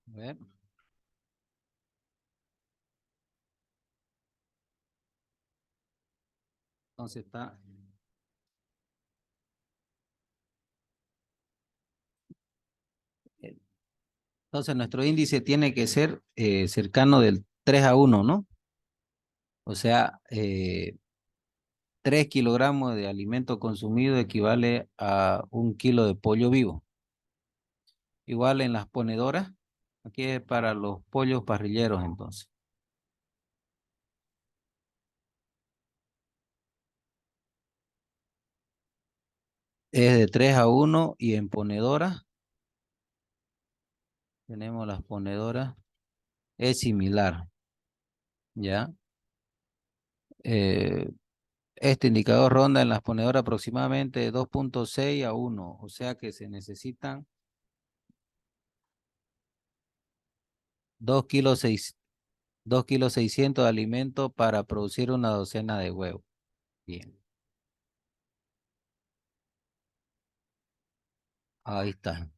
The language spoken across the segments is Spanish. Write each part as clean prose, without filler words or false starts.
A ver, entonces está. Entonces nuestro índice tiene que ser cercano del 3 a 1, ¿no? O sea, 3 kilogramos de alimento consumido equivale a 1 kilo de pollo vivo. Igual en las ponedoras, aquí es para los pollos parrilleros entonces. Es de 3 a 1 y en ponedoras, tenemos las ponedoras, es similar, ¿ya? Eh, este indicador ronda en las ponedoras aproximadamente de 2,6 a 1, o sea que se necesitan 2 kilos 2,6 kilos de alimento para producir una docena de huevos. Bien, ahí está.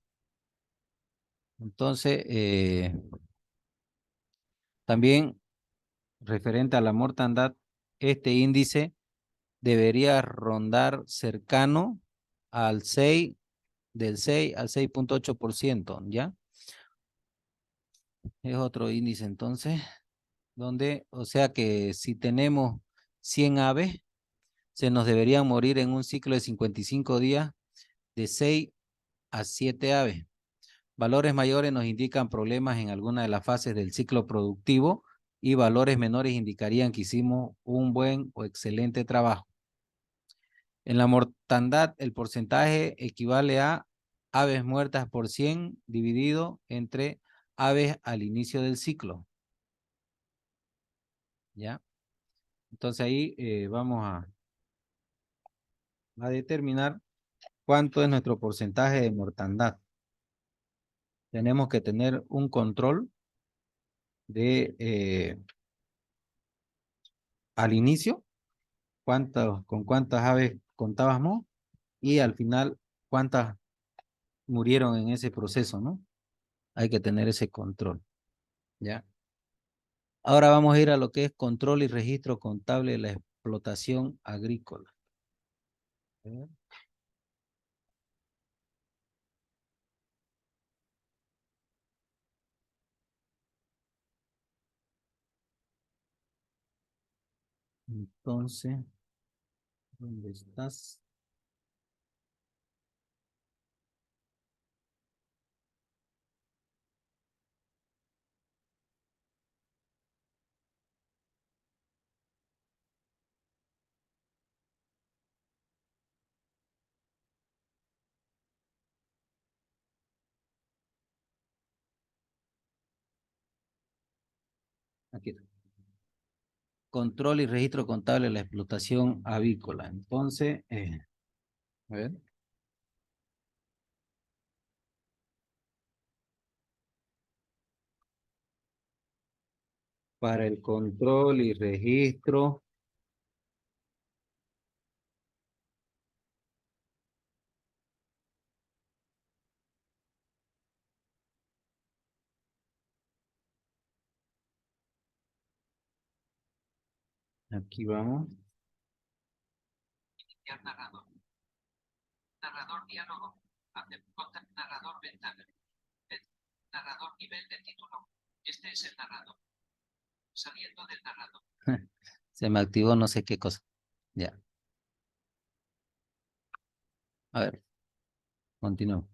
Entonces, también referente a la mortandad, este índice debería rondar cercano al 6, del 6 al 6,8%, ¿ya? Es otro índice entonces, donde, o sea que si tenemos 100 aves, se nos deberían morir en un ciclo de 55 días de 6 a 7 aves. Valores mayores nos indican problemas en alguna de las fases del ciclo productivo y valores menores indicarían que hicimos un buen o excelente trabajo. En la mortandad, el porcentaje equivale a aves muertas por 100 dividido entre aves al inicio del ciclo. ¿Ya? Entonces ahí vamos a determinar cuánto es nuestro porcentaje de mortandad. Tenemos que tener un control de al inicio, con cuántas aves contábamos y al final cuántas murieron en ese proceso, ¿no? Hay que tener ese control, ¿ya? Ahora vamos a ir a lo que es control y registro contable de la explotación agrícola. Entonces, ¿dónde estás? Aquí está. Control y registro contable de la explotación avícola. Entonces, a ver, para el control y registro, aquí vamos. Iniciar narrador. Narrador diálogo. Narrador ventana. Narrador nivel de título. Este es el narrador. Saliendo del narrador. Se me activó no sé qué cosa. Ya. A ver, continuamos.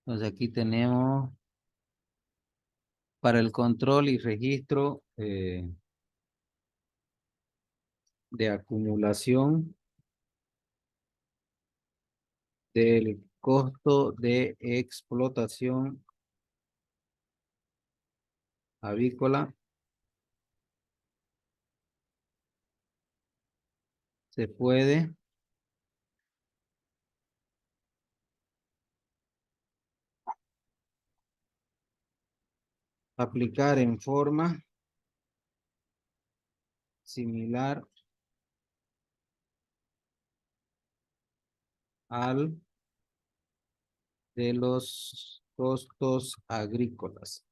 Entonces aquí tenemos para el control y registro de acumulación del costo de explotación avícola. Se puede aplicar en forma similar al de los costos agrícolas.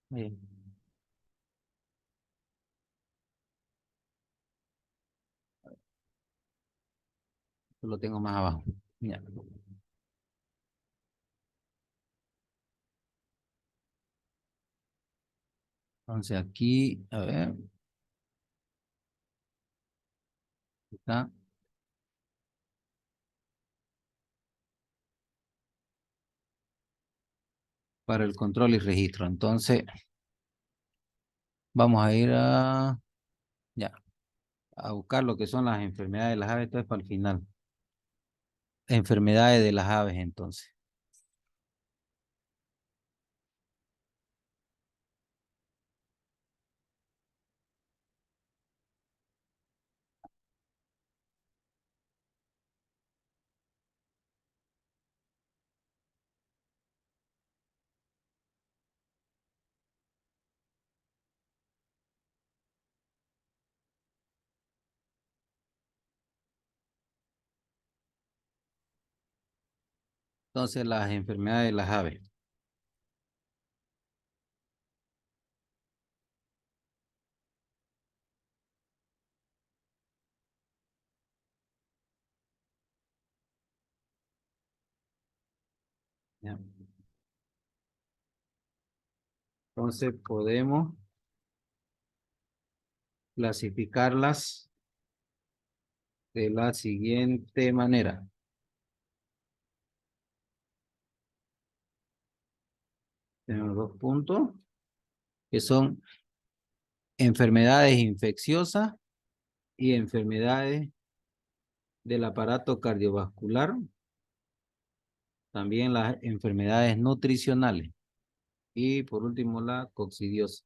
Bien, lo tengo más abajo. Ya. Entonces aquí, a ver, está para el control y registro. Entonces, vamos a ir ya, a buscar lo que son las enfermedades de las aves. Esto es para el final. Enfermedades de las aves, entonces. Entonces, las enfermedades de las aves. Ya. Entonces, podemos clasificarlas de la siguiente manera. Tenemos dos puntos, que son enfermedades infecciosas y enfermedades del aparato cardiovascular, también las enfermedades nutricionales y por último la coccidiosis.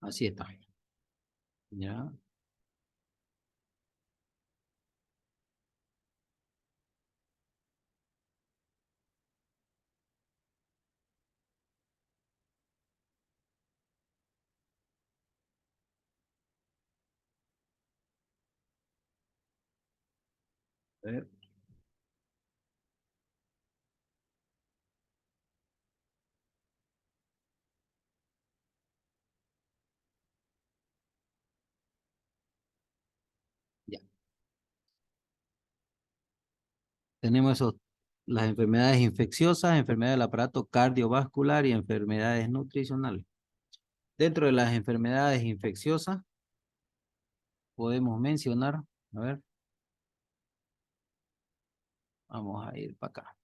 Así está. Ya. A ver, ya. Tenemos las enfermedades infecciosas, enfermedades del aparato cardiovascular y enfermedades nutricionales. Dentro de las enfermedades infecciosas podemos mencionar, a ver, vamos a ir para acá.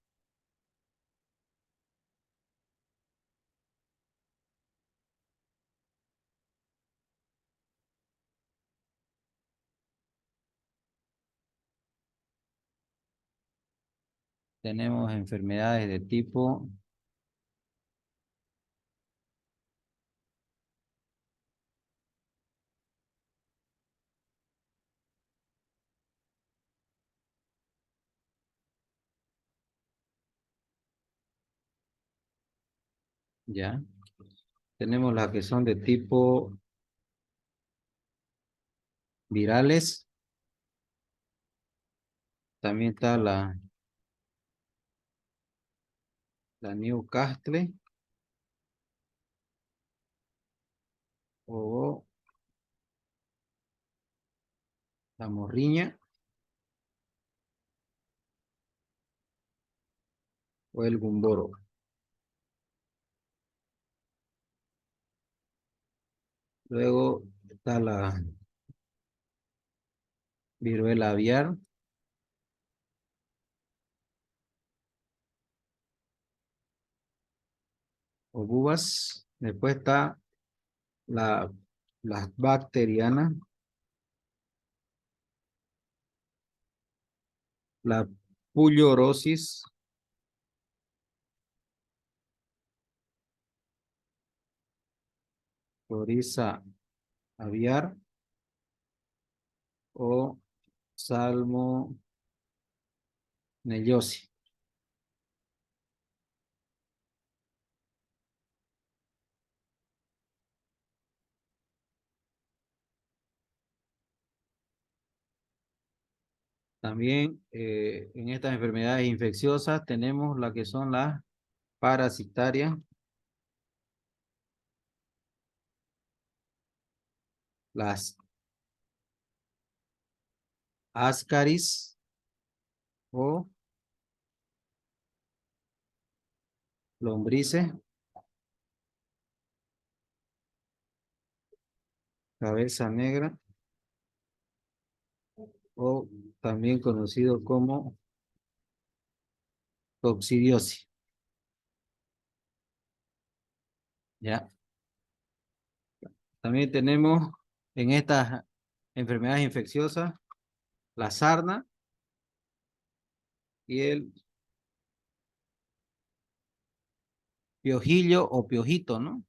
Tenemos enfermedades de tipo, ya. Tenemos las que son de tipo virales. También está la Newcastle o la morriña o el gumboro. Luego está la viruela aviar, o bubas. Después está la, las bacterianas, la pullurosis, coriza aviar o salmonellosis. También en estas enfermedades infecciosas tenemos la que son las parasitarias, las ascaris o lombrices, cabeza negra o también conocido como coccidiosis. ¿Ya? También tenemos en estas enfermedades infecciosas la sarna y el piojillo o piojito, ¿no?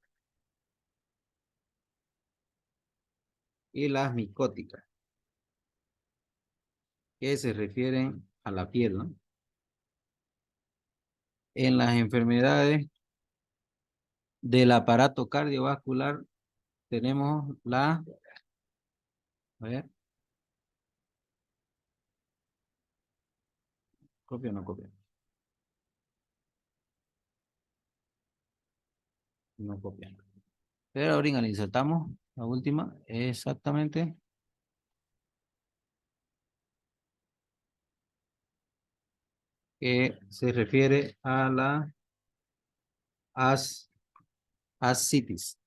Y las micóticas, que se refieren a la piel, ¿no? En las enfermedades del aparato cardiovascular tenemos a ver, copia o no copia, no copia. Pero ahorita la insertamos, la última, exactamente, que se refiere a la as, ascitis.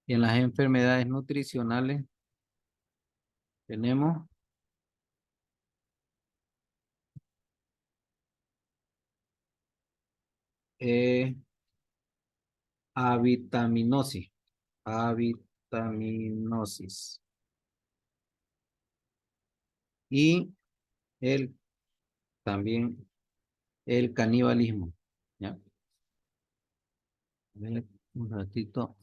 Y en las enfermedades nutricionales tenemos eh, avitaminosis, avitaminosis y el, también el canibalismo. ¿Ya? A ver, un ratito.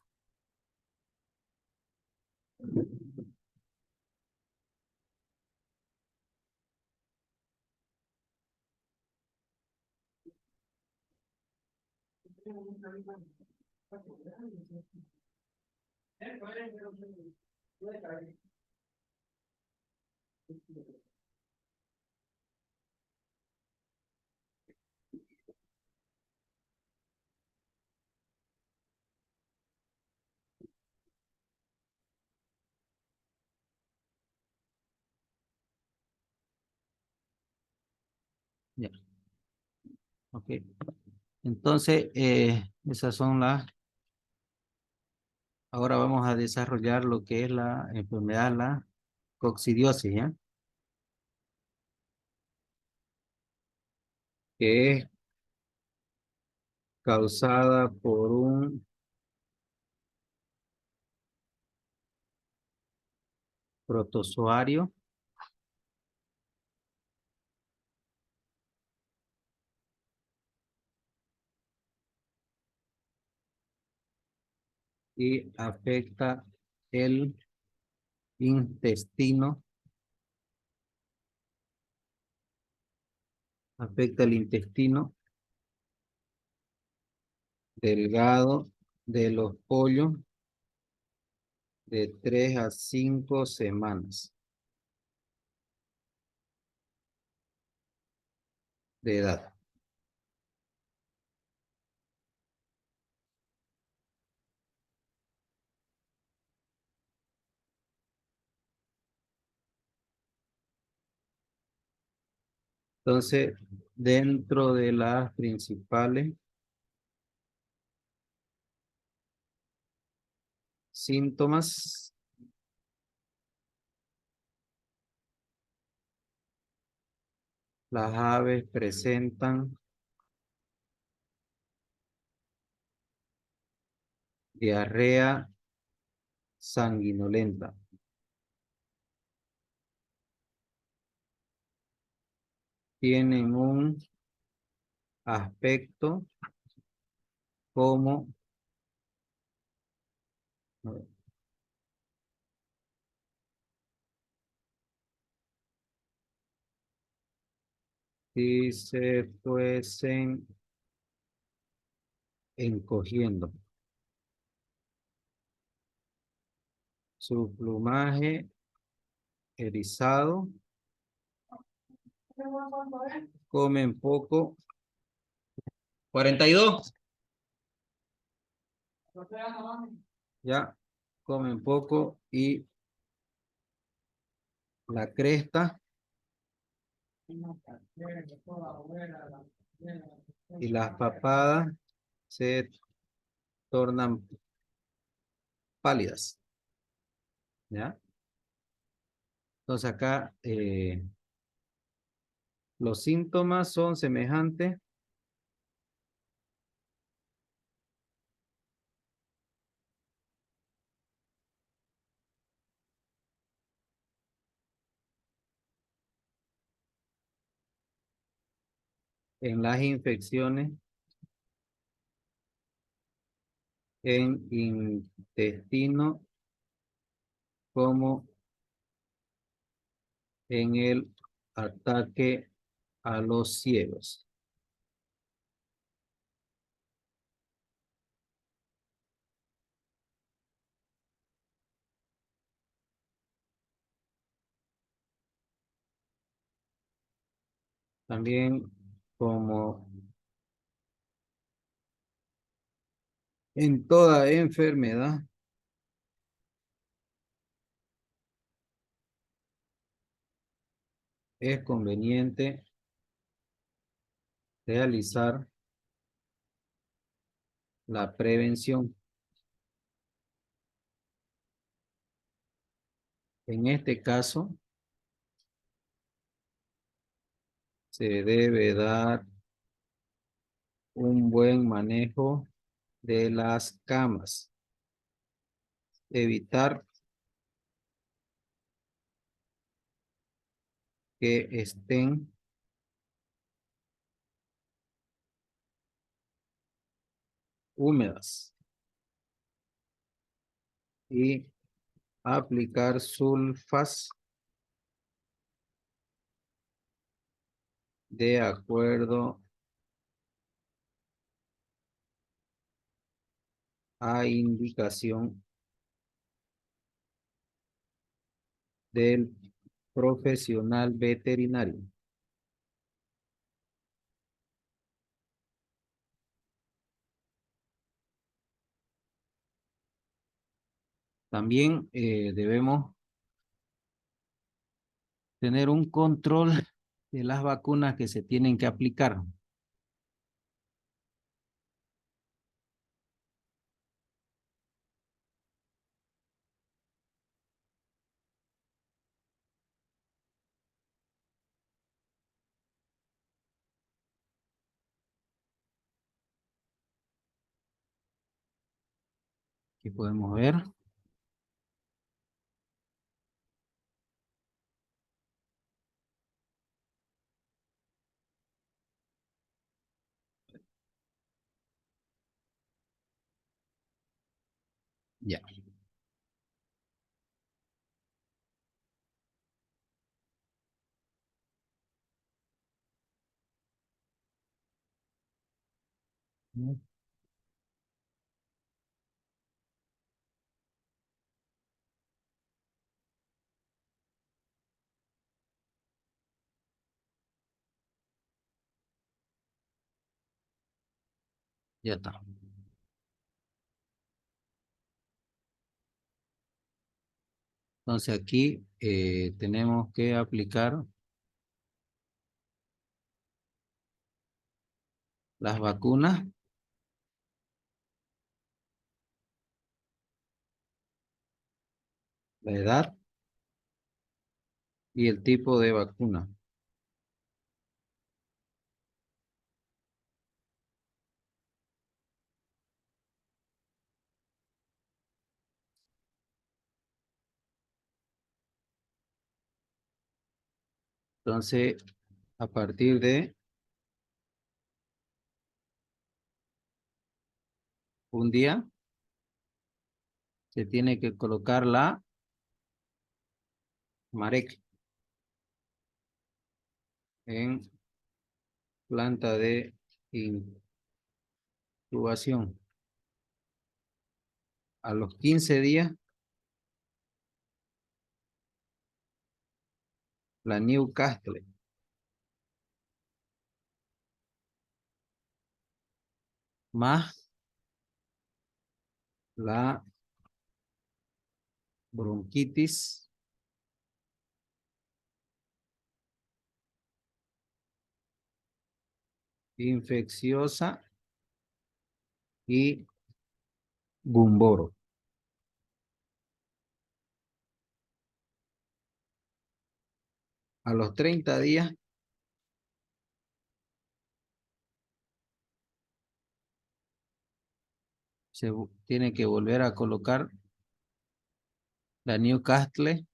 Ya, ok. Entonces, esas son ahora vamos a desarrollar lo que es la enfermedad, la coccidiosis, ¿ya? Que es causada por un protozoario y intestino, afecta el intestino delgado de los pollos de 3 a 5 semanas de edad. Entonces, dentro de las principales síntomas, las aves presentan diarrea sanguinolenta, tienen un aspecto como si se fuesen encogiendo. Su plumaje erizado, comen poco. 42. Ya, comen poco y la cresta y las papadas se tornan pálidas. ¿Ya? Entonces acá los síntomas son semejantes en las infecciones en intestino como en el ataque a los ciegos. También como en toda enfermedad es conveniente realizar la prevención. En este caso, se debe dar un buen manejo de las camas. Evitar que estén húmedas y aplicar sulfas de acuerdo a indicación del profesional veterinario. También debemos tener un control de las vacunas que se tienen que aplicar. Aquí podemos ver. Ya. Ya está. Entonces aquí tenemos que aplicar las vacunas, la edad y el tipo de vacuna. Entonces, a partir de un día, se tiene que colocar la Marec en planta de incubación. A los 15 días, la Newcastle más la bronquitis infecciosa y Gumboro. A los 30 días, se tiene que volver a colocar la Newcastle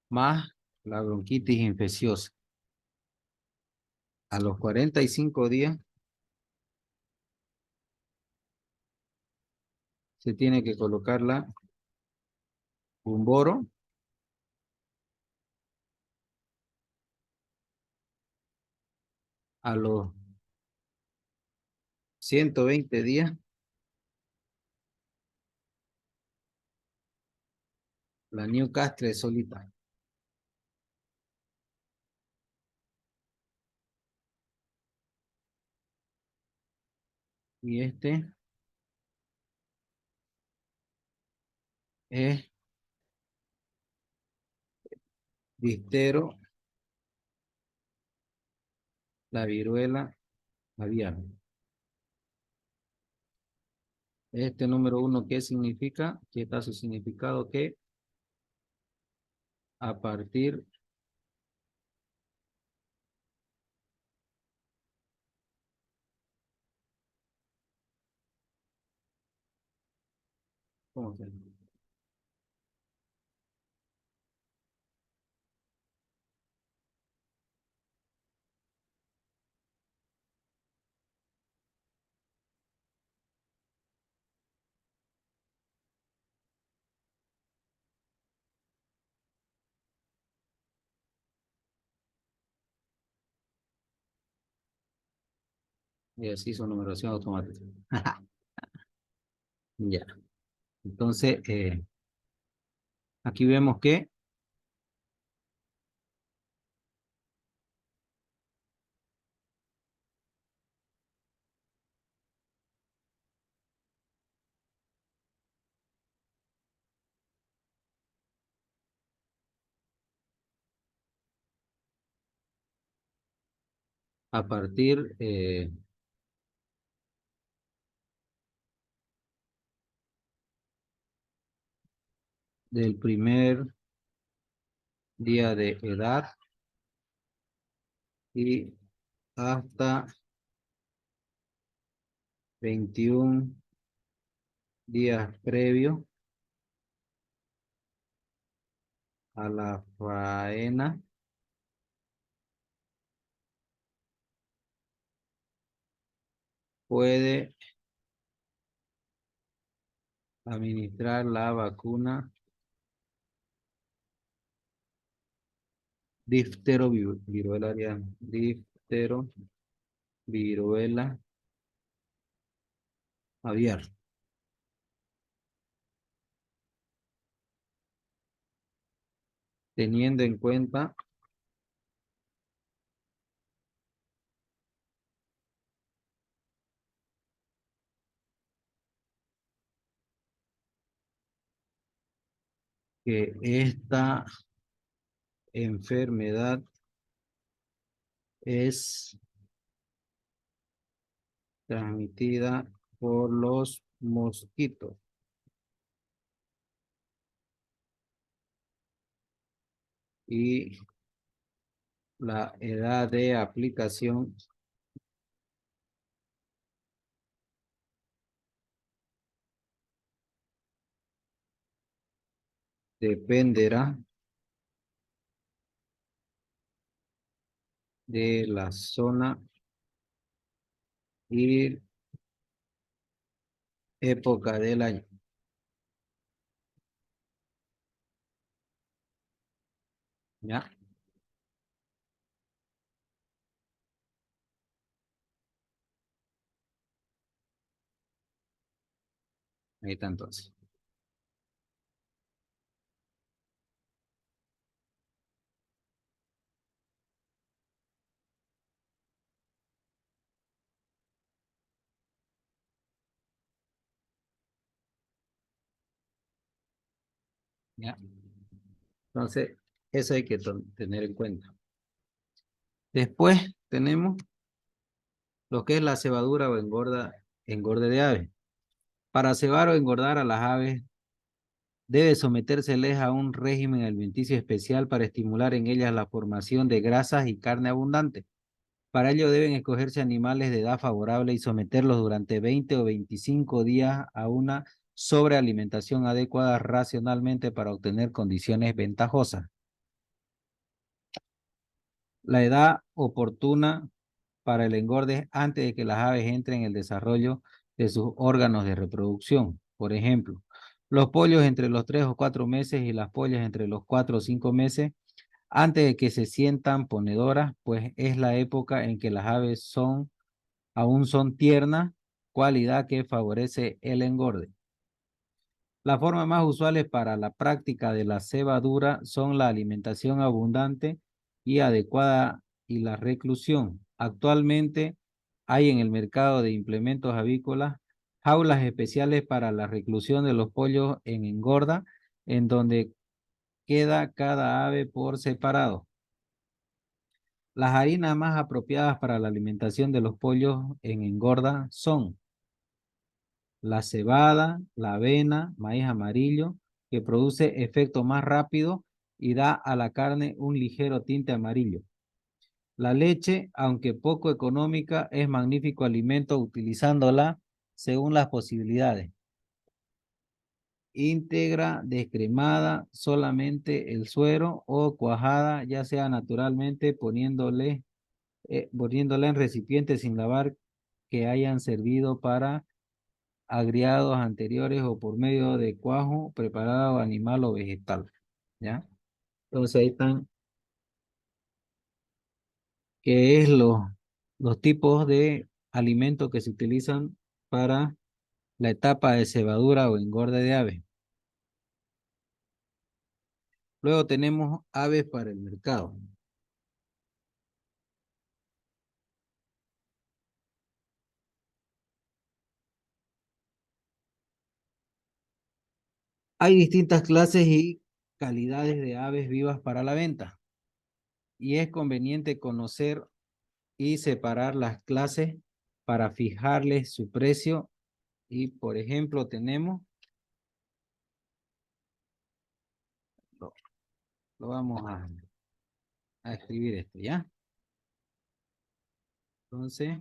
más la bronquitis infecciosa. A los 45 días, se tiene que colocar la Gumboro. A los 120 días, la Newcastle solita. Y este es distero, la viruela aviar. Este número 1, ¿qué significa? ¿Qué está su significado? Que a partir ¿cómo se llama? Y así su numeración automática. Ya. Entonces, aquí vemos a partir del primer día de edad y hasta 21 días previo a la faena, puede administrar la vacuna viruela aviar, viruela aviar, teniendo en cuenta que esta enfermedad es transmitida por los mosquitos y la edad de aplicación dependerá de la zona y época del año. ¿Ya? Ahí está entonces. ¿Ya? Entonces, eso hay que tener en cuenta. Después tenemos lo que es la cebadura o engorde de aves. Para cebar o engordar a las aves, debe sometérseles a un régimen alimenticio especial para estimular en ellas la formación de grasas y carne abundante. Para ello deben escogerse animales de edad favorable y someterlos durante 20 o 25 días a una sobrealimentación adecuada racionalmente para obtener condiciones ventajosas. La edad oportuna para el engorde es antes de que las aves entren en el desarrollo de sus órganos de reproducción. Por ejemplo, los pollos entre los 3 o 4 meses y las pollas entre los 4 o 5 meses, antes de que se sientan ponedoras, pues es la época en que las aves aún son tiernas, cualidad que favorece el engorde. Las formas más usuales para la práctica de la cebadura son la alimentación abundante y adecuada y la reclusión. Actualmente hay en el mercado de implementos avícolas jaulas especiales para la reclusión de los pollos en engorda, en donde queda cada ave por separado. Las harinas más apropiadas para la alimentación de los pollos en engorda son la cebada, la avena, maíz amarillo, que produce efecto más rápido y da a la carne un ligero tinte amarillo. La leche, aunque poco económica, es magnífico alimento utilizándola según las posibilidades. Íntegra, descremada, solamente el suero o cuajada, ya sea naturalmente poniéndola en recipientes sin lavar que hayan servido para agriados anteriores o por medio de cuajo preparado animal o vegetal. ¿Ya? Entonces ahí están, que es los tipos de alimentos que se utilizan para la etapa de cebadura o engorde de aves. Luego tenemos aves para el mercado. Hay distintas clases y calidades de aves vivas para la venta y es conveniente conocer y separar las clases para fijarles su precio y, por ejemplo, tenemos, lo, lo vamos a escribir esto, ¿ya? Entonces,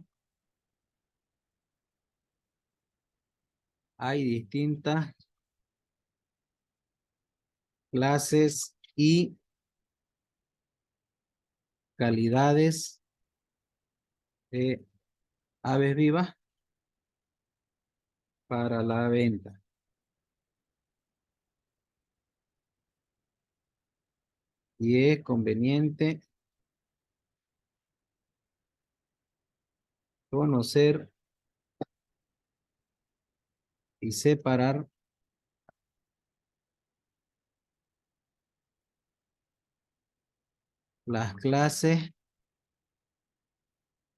hay distintas clases y calidades de aves vivas para la venta. Y es conveniente conocer y separar las clases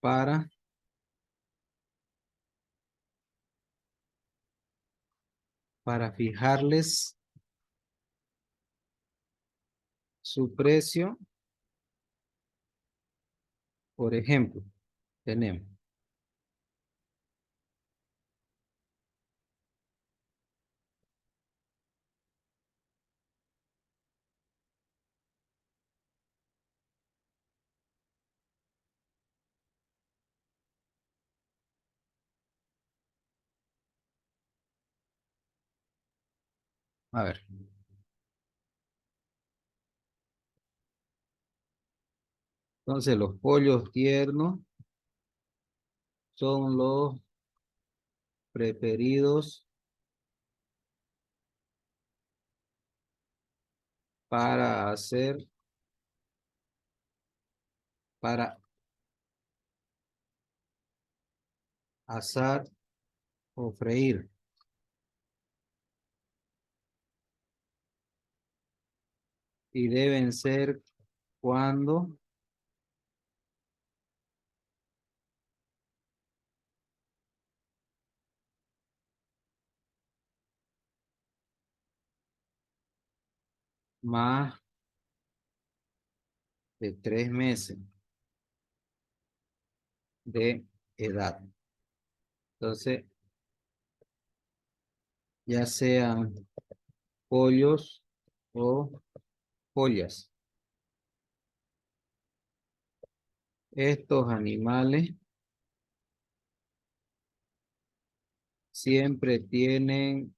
para, para fijarles su precio. Por ejemplo, tenemos, a ver, entonces los pollos tiernos son los preferidos para hacer, para asar o freír. Y deben ser cuando más de 3 meses de edad. Entonces, ya sean pollos o pollas. Estos animales siempre tienen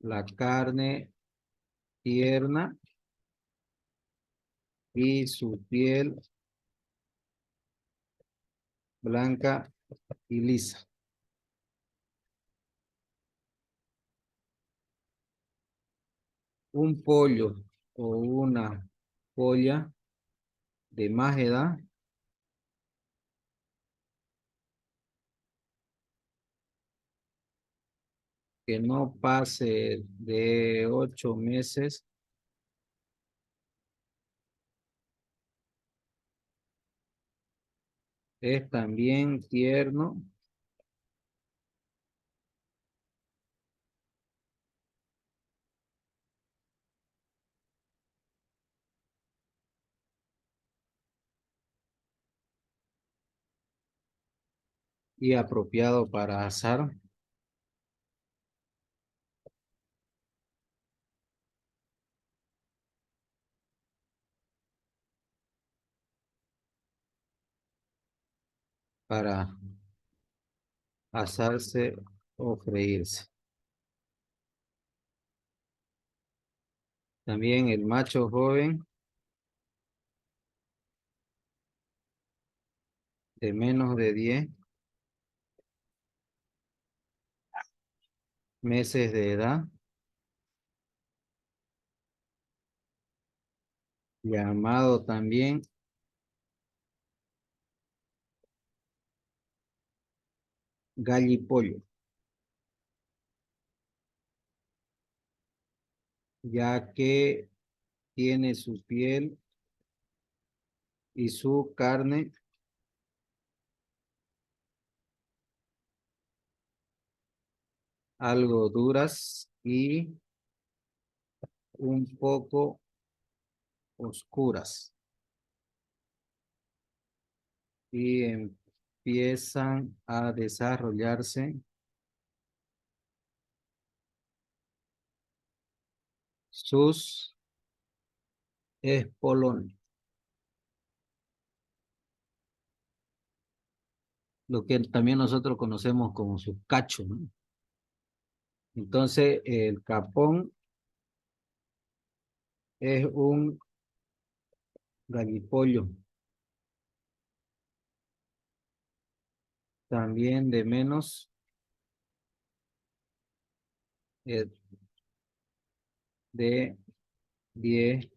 la carne tierna y su piel blanca y lisa. Un pollo o una polla de más edad que no pase de 8 meses es también tierno y apropiado para asar. Para asarse o freírse. También el macho joven de menos de 10 meses de edad, llamado también gallipollo, ya que tiene su piel y su carne algo duras y un poco oscuras y empiezan a desarrollarse sus espolones, lo que también nosotros conocemos como sus cachos, ¿no? Entonces, el capón es un gallipollo, también de menos eh, de 10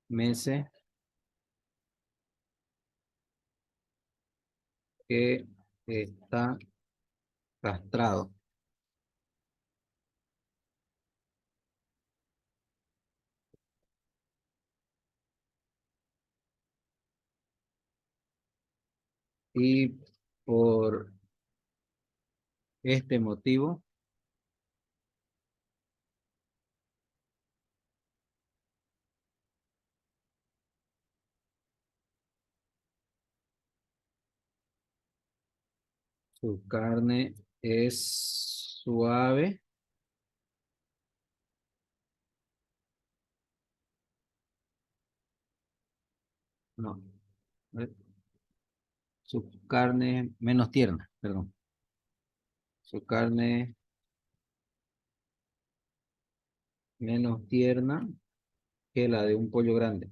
meses que está castrado. Y por este motivo, su carne es suave, no, eh, su carne menos tierna, perdón. Su carne menos tierna que la de un pollo grande.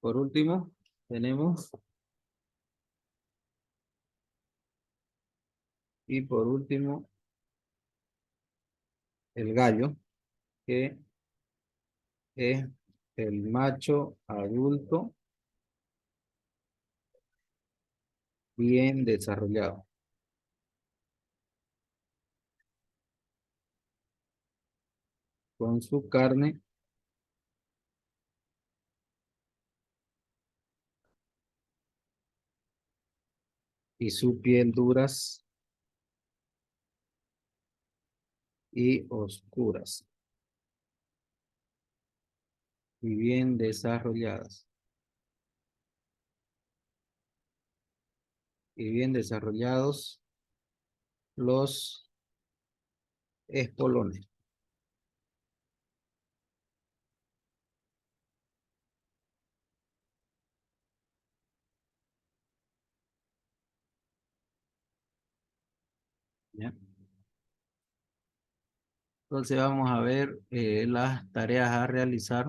Por último, tenemos, y por último, el gallo, que es el macho adulto bien desarrollado, con su carne y su piel duras y oscuras y bien desarrolladas. Y bien desarrollados los espolones. ¿Ya? Entonces vamos a ver las tareas a realizar.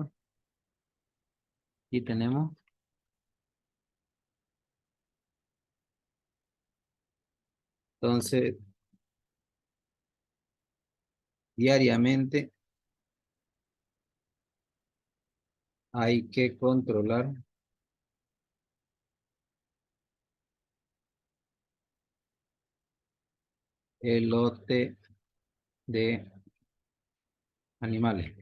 Y tenemos, entonces, diariamente hay que controlar el lote de animales.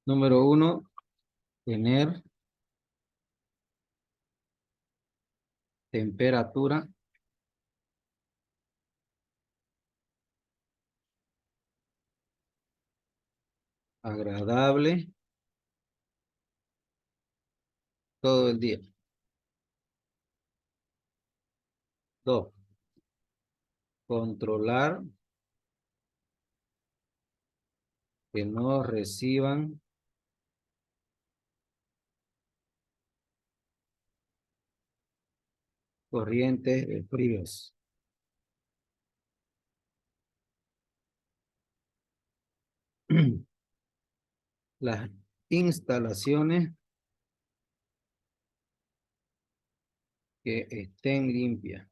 Número uno, tener temperatura agradable todo el día. Dos, controlar que no reciban corrientes frías. Las instalaciones que estén limpias.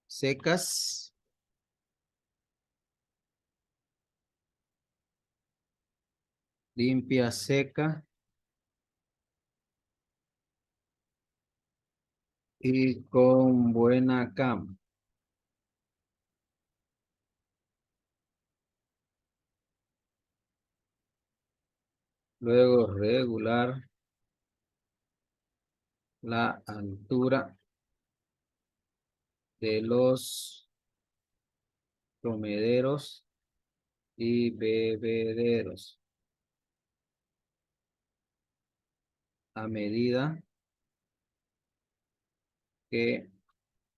Secas, limpia, seca y con buena cama. Luego regular la altura de los comederos y bebederos a medida que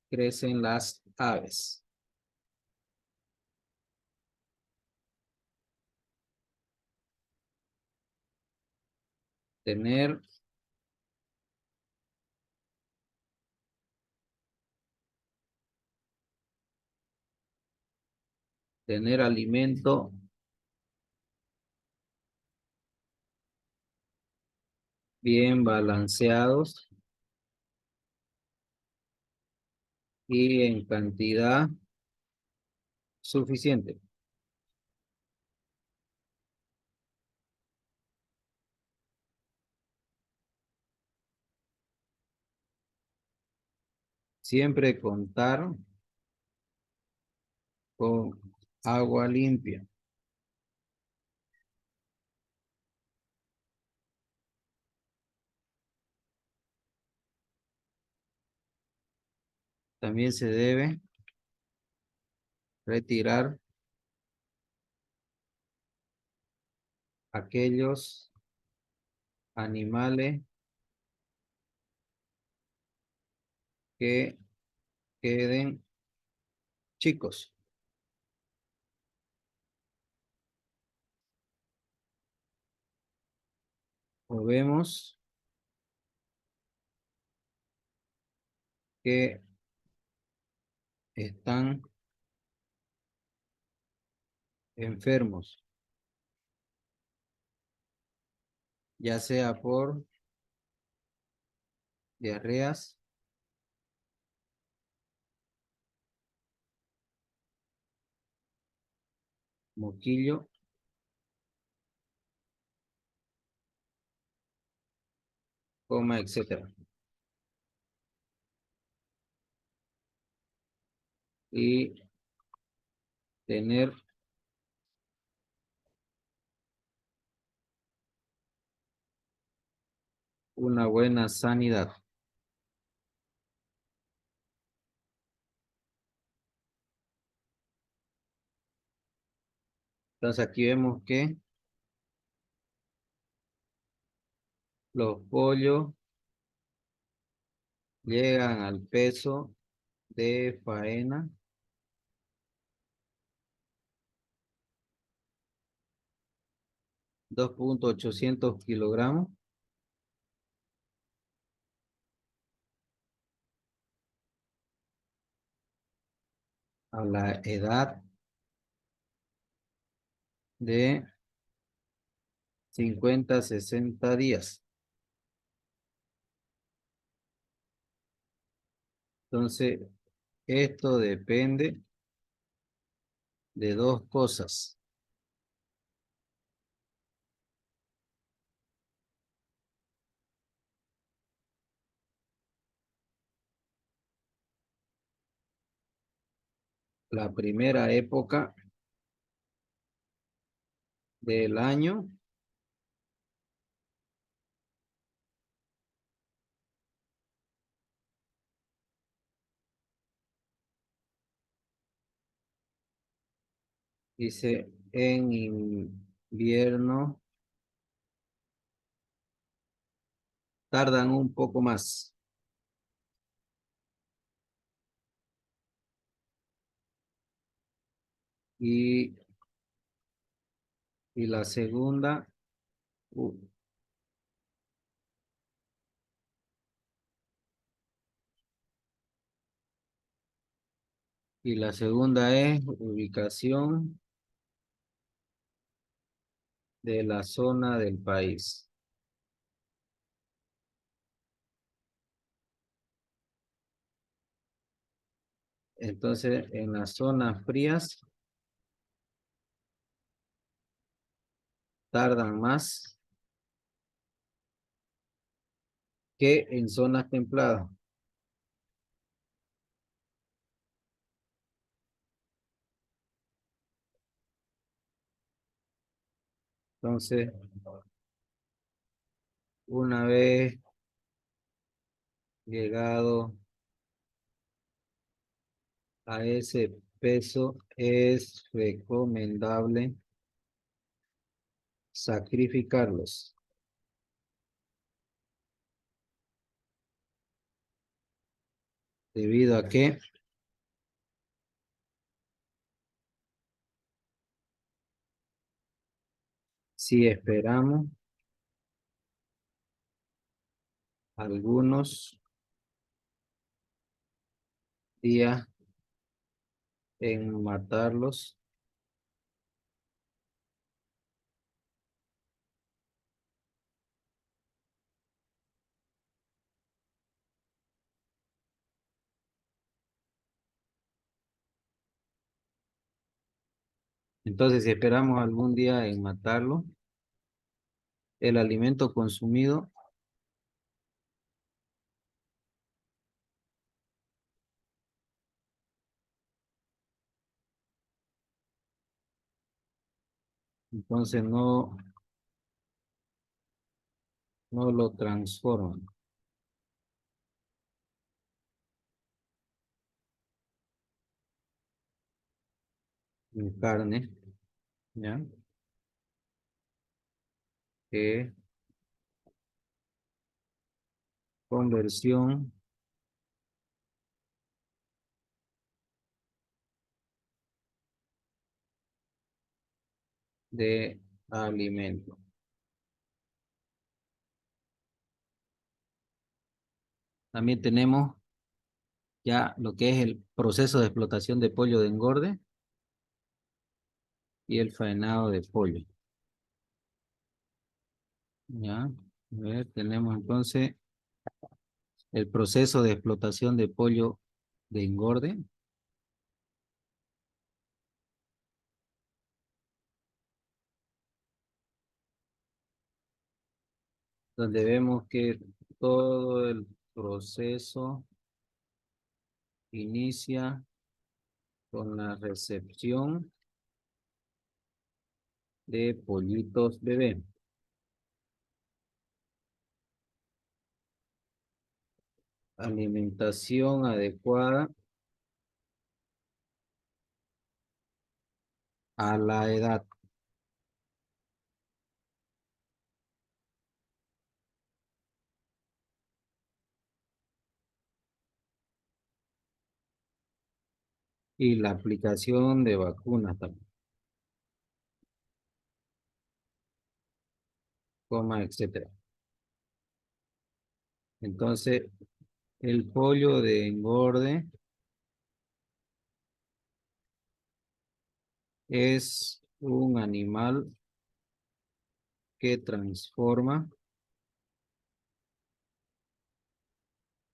crecen las aves. Tener alimento bien balanceados y en cantidad suficiente. Siempre contar con agua limpia. También se debe retirar aquellos animales que queden chicos. O vemos que están enfermos, ya sea por diarreas, moquillo, coma, etcétera. Y tener una buena sanidad. Entonces aquí vemos que los pollos llegan al peso de faena 2.800 kilogramos a la edad de 50-60 días. Entonces, esto depende de dos cosas. La primera época del año dice en invierno tardan un poco más. Y, y la segunda, uh, y la segunda es ubicación de la zona del país. Entonces, en las zonas frías tardan más que en zonas templadas. Entonces, una vez llegado a ese peso, es recomendable sacrificarlos. Debido a que si esperamos algunos días en matarlos, entonces si esperamos algún día en matarlo, el alimento consumido entonces no lo transforman en carne, ¿ya? Que conversión de alimento. También tenemos ya lo que es el proceso de explotación de pollo de engorde y el faenado de pollo. Ya, a ver, tenemos entonces el proceso de explotación de pollo de engorde, donde vemos que todo el proceso inicia con la recepción de pollitos bebé. Alimentación adecuada a la edad. Y la aplicación de vacunas también, coma, etcétera. Entonces, el pollo de engorde es un animal que transforma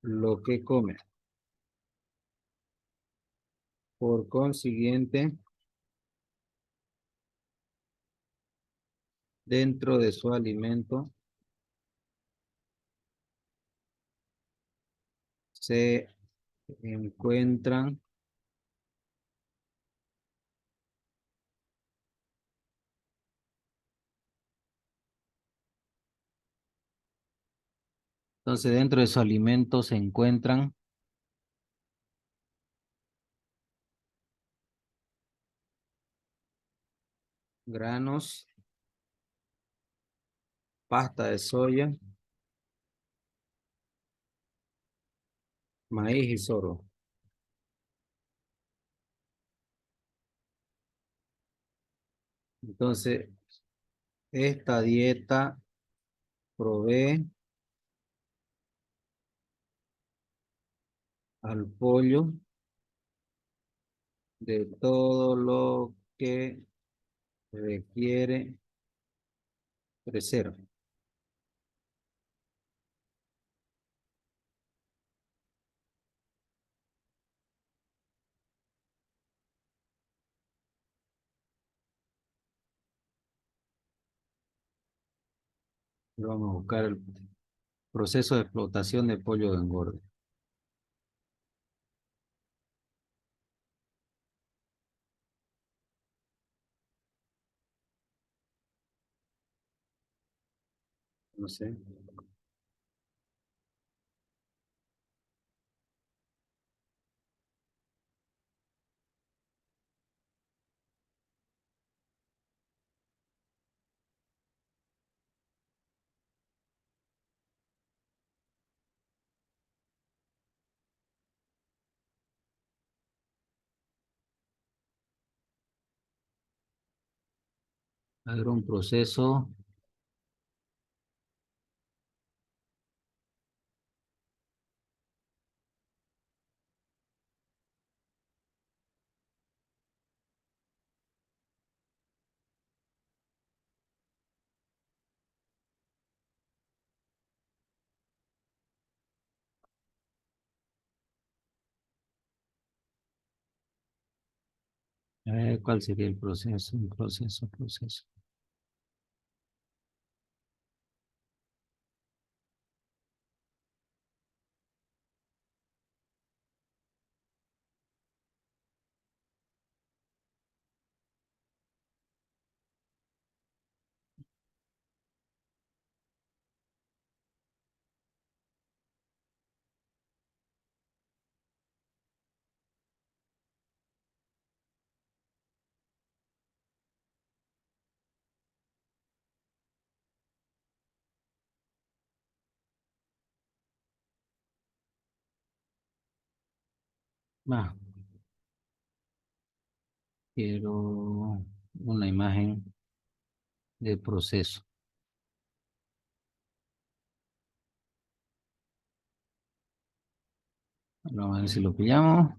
lo que come. Por consiguiente, dentro de su alimento se encuentran entonces dentro de su alimento se encuentran granos, pasta de soya, maíz y sorgo. Entonces, esta dieta provee al pollo de todo lo que requiere crecer. Vamos a buscar el proceso de explotación de pollo de engorde. No sé. Hacer un proceso. ¿Cuál sería el proceso? Un proceso. Va, quiero una imagen. del proceso. Vamos a ver si lo pillamos.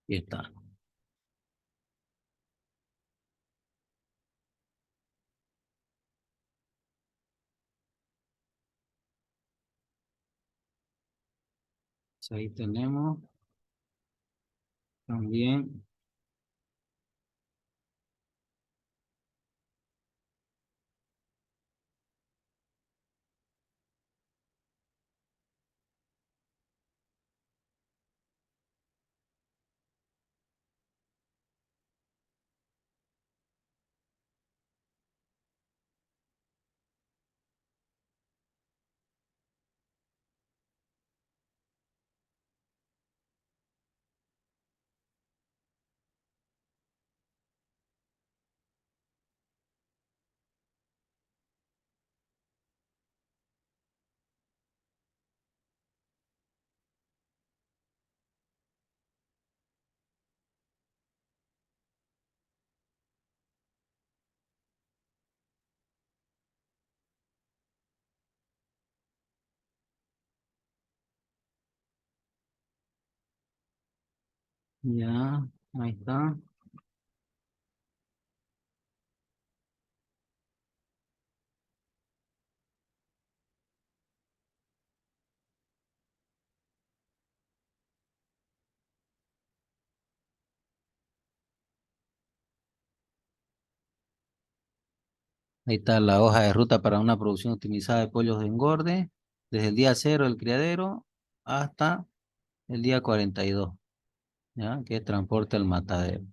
Ahí está. Ahí tenemos también. Ya, ahí está. Ahí está la hoja de ruta para una producción optimizada de pollos de engorde, desde el día cero del criadero hasta el día 42, ¿ya? Que es transporte al matadero.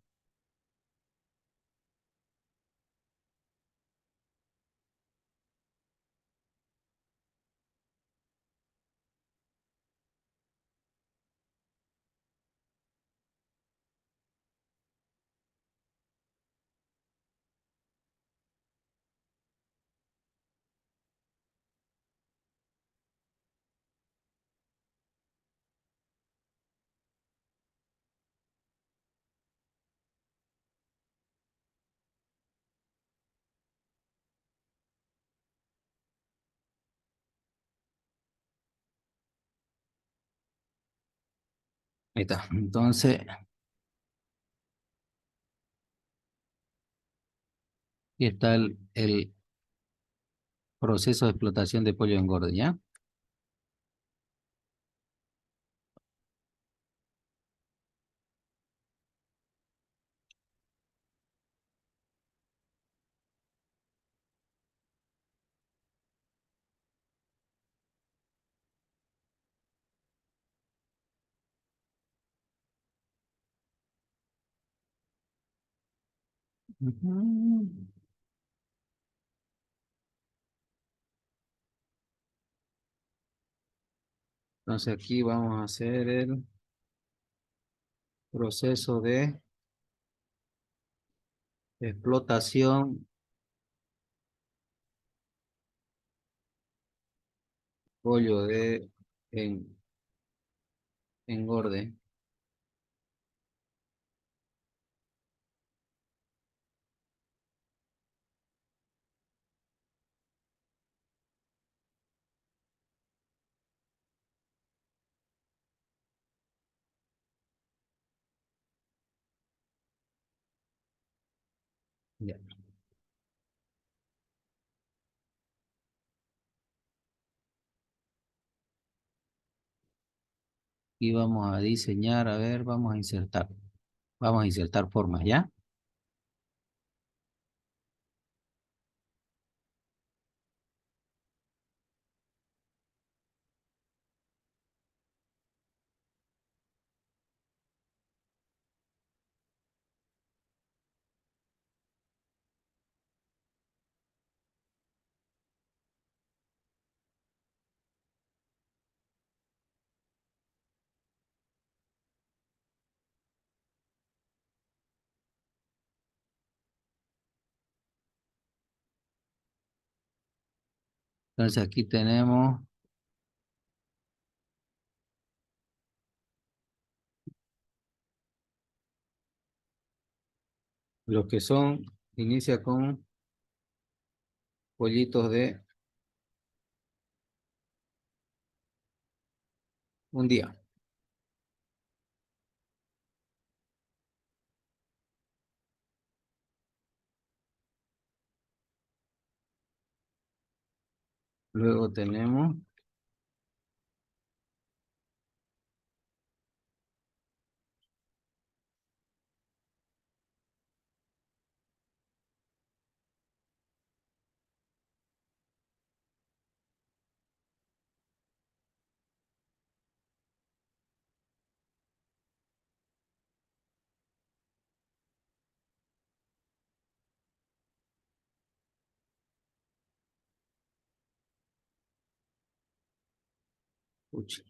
Ahí está. Entonces, aquí está el proceso de explotación de pollo de engorde, ¿ya? Ujú. Entonces aquí vamos a hacer el proceso de explotación pollo de en, engorde. Ya. Y vamos a diseñar, a ver, vamos a insertar. Vamos a insertar formas, ¿ya? Entonces aquí tenemos los que son, inicia con pollitos de un día. Luego tenemos, pucha,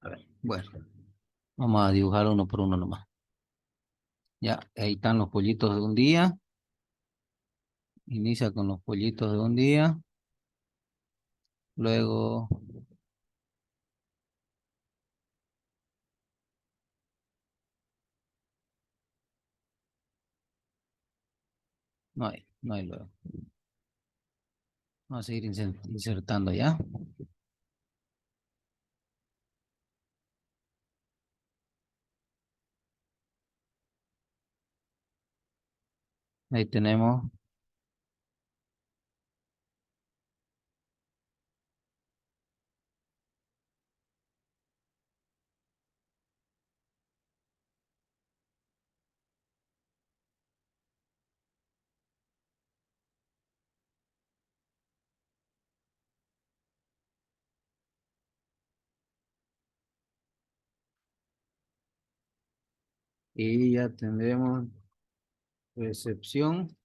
a ver, bueno, vamos a dibujar uno por uno nomás. Ya, ahí están los pollitos de un día. Inicia con los pollitos de un día. Luego, no hay luego. Vamos a seguir insertando ya. Ahí tenemos y ya tendremos recepción.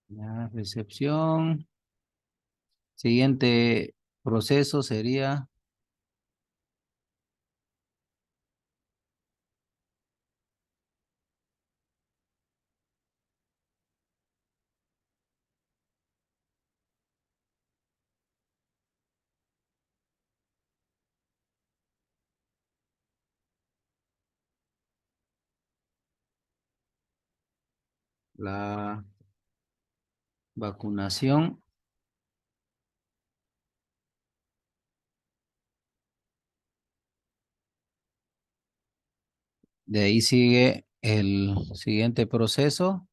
Ya, recepción. Siguiente proceso sería la vacunación. De ahí sigue el siguiente proceso,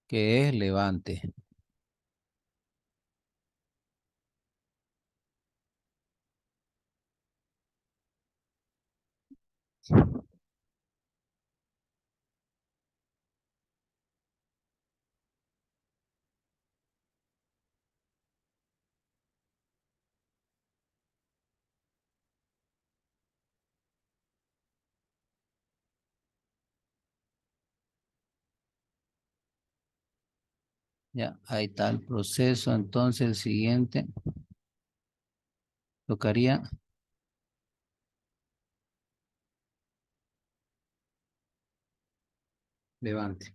que es levante. Ya, ahí está el proceso. Entonces el siguiente tocaría levante.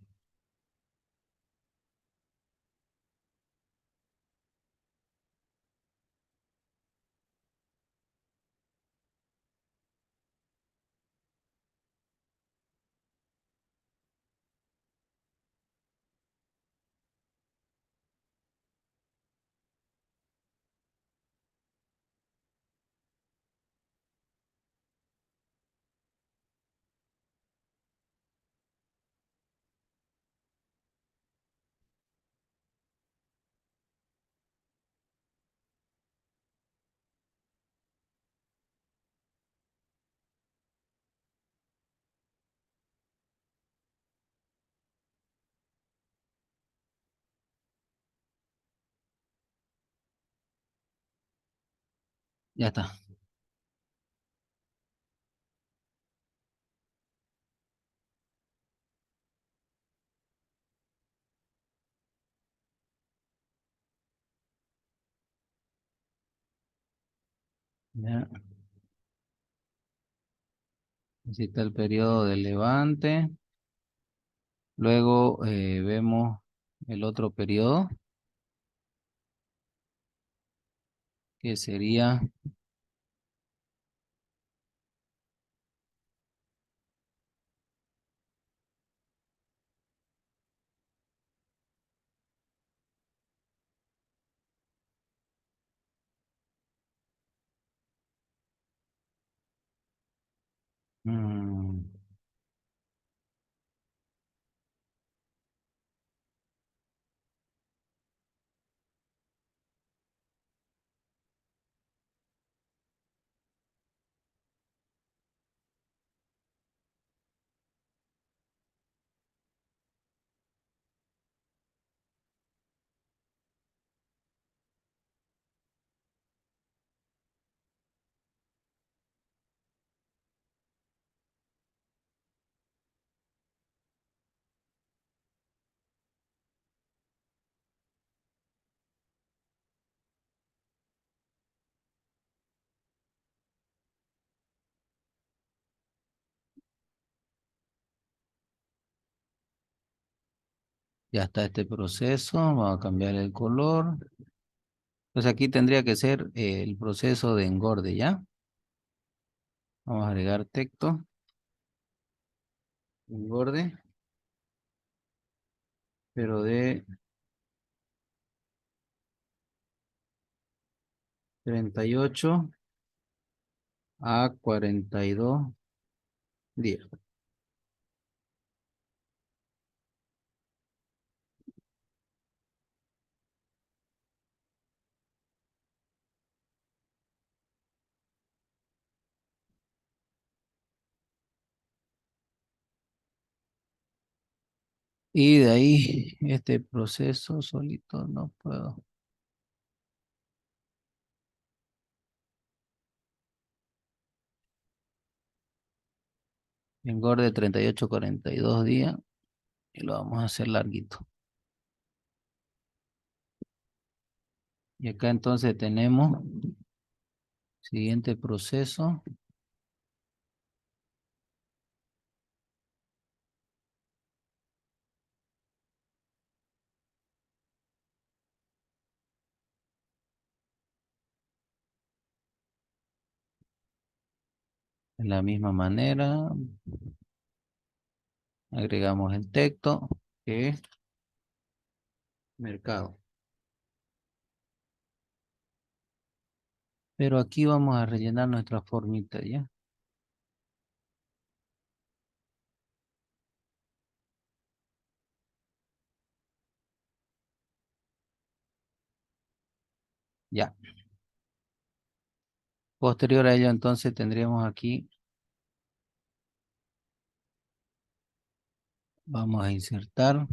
Ya está. Ya. Así está el periodo de levante. Luego vemos el otro periodo, que sería mm, ya está este proceso. Vamos a cambiar el color. Pues aquí tendría que ser el proceso de engorde, ¿ya? Vamos a agregar texto, engorde, pero de 38 a 42 días. Y de ahí, este proceso solito no puedo. Engorde 38 a 42 días y lo vamos a hacer larguito. Y acá entonces tenemos siguiente proceso, de la misma manera, agregamos el texto, que es mercado. Pero aquí vamos a rellenar nuestra formita, ¿ya? Ya. Posterior a ello, entonces tendríamos aquí, vamos a insertar,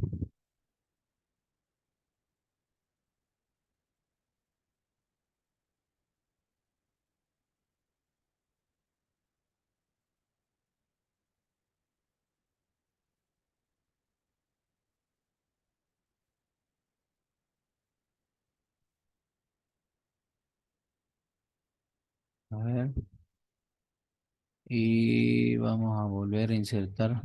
a ver, y vamos a volver a insertar.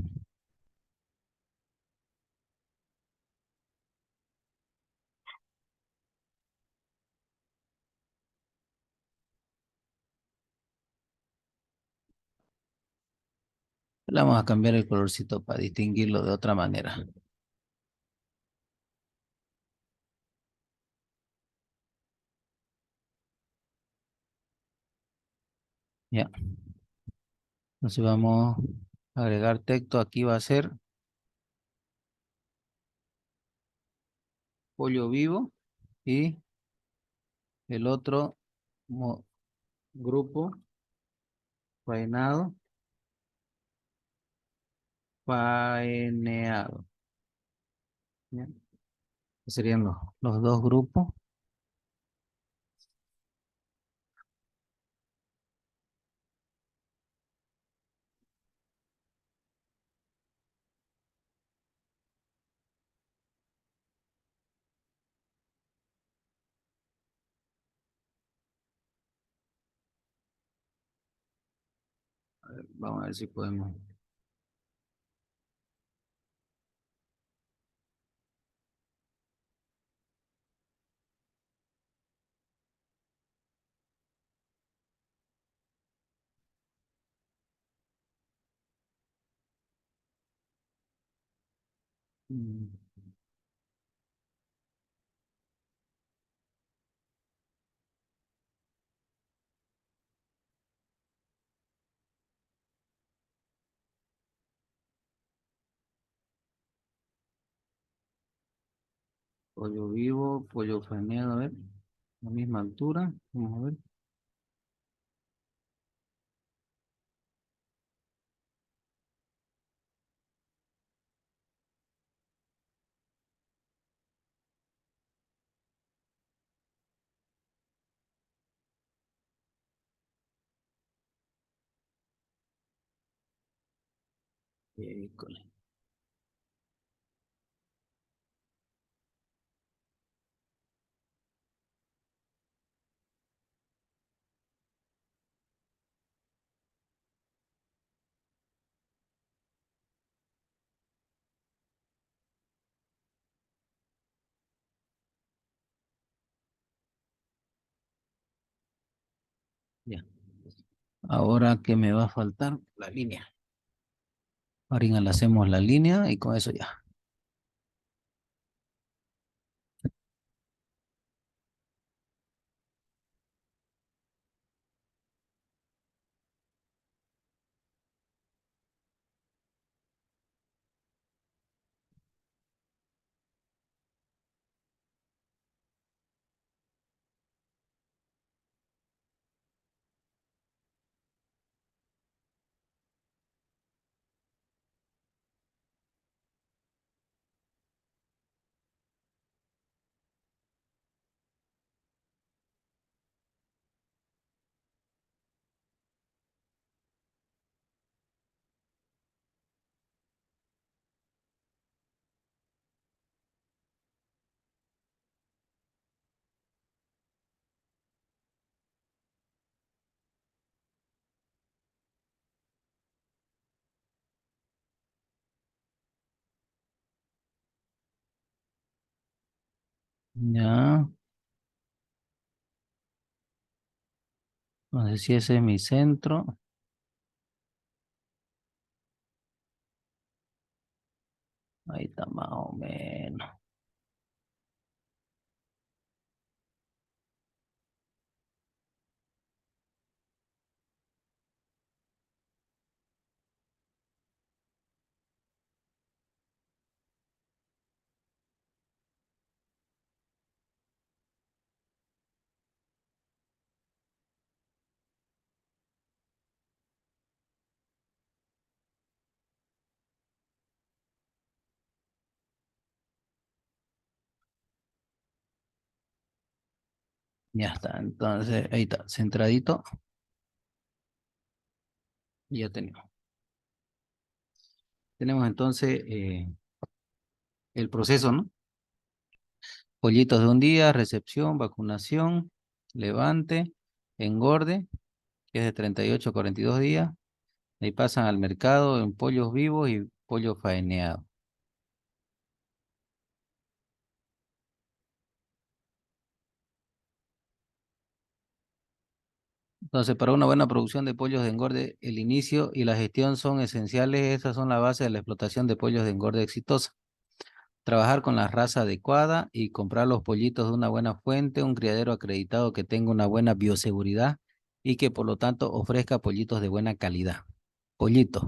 Le vamos a cambiar el colorcito para distinguirlo de otra manera. Ya. Entonces vamos a agregar texto. Aquí va a ser pollo vivo y el otro grupo faenado, faeneado. ¿Ya? Serían los dos grupos. Vamos a ver si podemos. Mm, Pollo vivo, pollo faneado, a ver. La misma altura. Vamos a ver. Híjole. Ya. Ahora, ¿qué me va a faltar? La línea. Ahora le hacemos la línea y con eso ya. Ya. No sé si ese es mi centro. Ahí está más o menos. Ya está. Entonces, ahí está. Centradito. Y ya tenemos. Tenemos entonces el proceso, ¿no? Pollitos de un día, recepción, vacunación, levante, engorde, que es de 38 a 42 días. Ahí pasan al mercado en pollos vivos y pollo faeneado. Entonces, para una buena producción de pollos de engorde, el inicio y la gestión son esenciales. Esas son la base de la explotación de pollos de engorde exitosa. Trabajar con la raza adecuada y comprar los pollitos de una buena fuente, un criadero acreditado que tenga una buena bioseguridad y que por lo tanto ofrezca pollitos de buena calidad. Pollitos.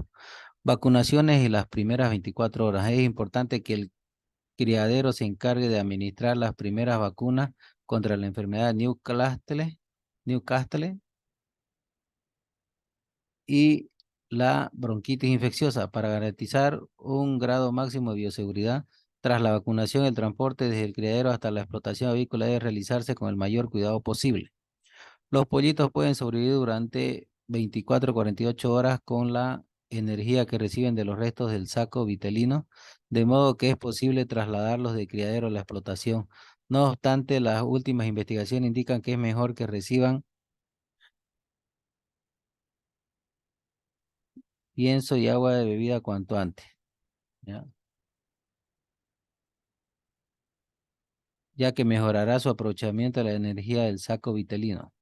Vacunaciones en las primeras 24 horas. Es importante que el criadero se encargue de administrar las primeras vacunas contra la enfermedad Newcastle y la bronquitis infecciosa para garantizar un grado máximo de bioseguridad. Tras la vacunación, el transporte desde el criadero hasta la explotación avícola debe realizarse con el mayor cuidado posible. Los pollitos pueden sobrevivir durante 24 a 48 horas con la energía que reciben de los restos del saco vitelino, de modo que es posible trasladarlos de criadero a la explotación. No obstante, las últimas investigaciones indican que es mejor que reciban pienso y agua de bebida cuanto antes, ¿ya? Ya que mejorará su aprovechamiento de la energía del saco vitelino.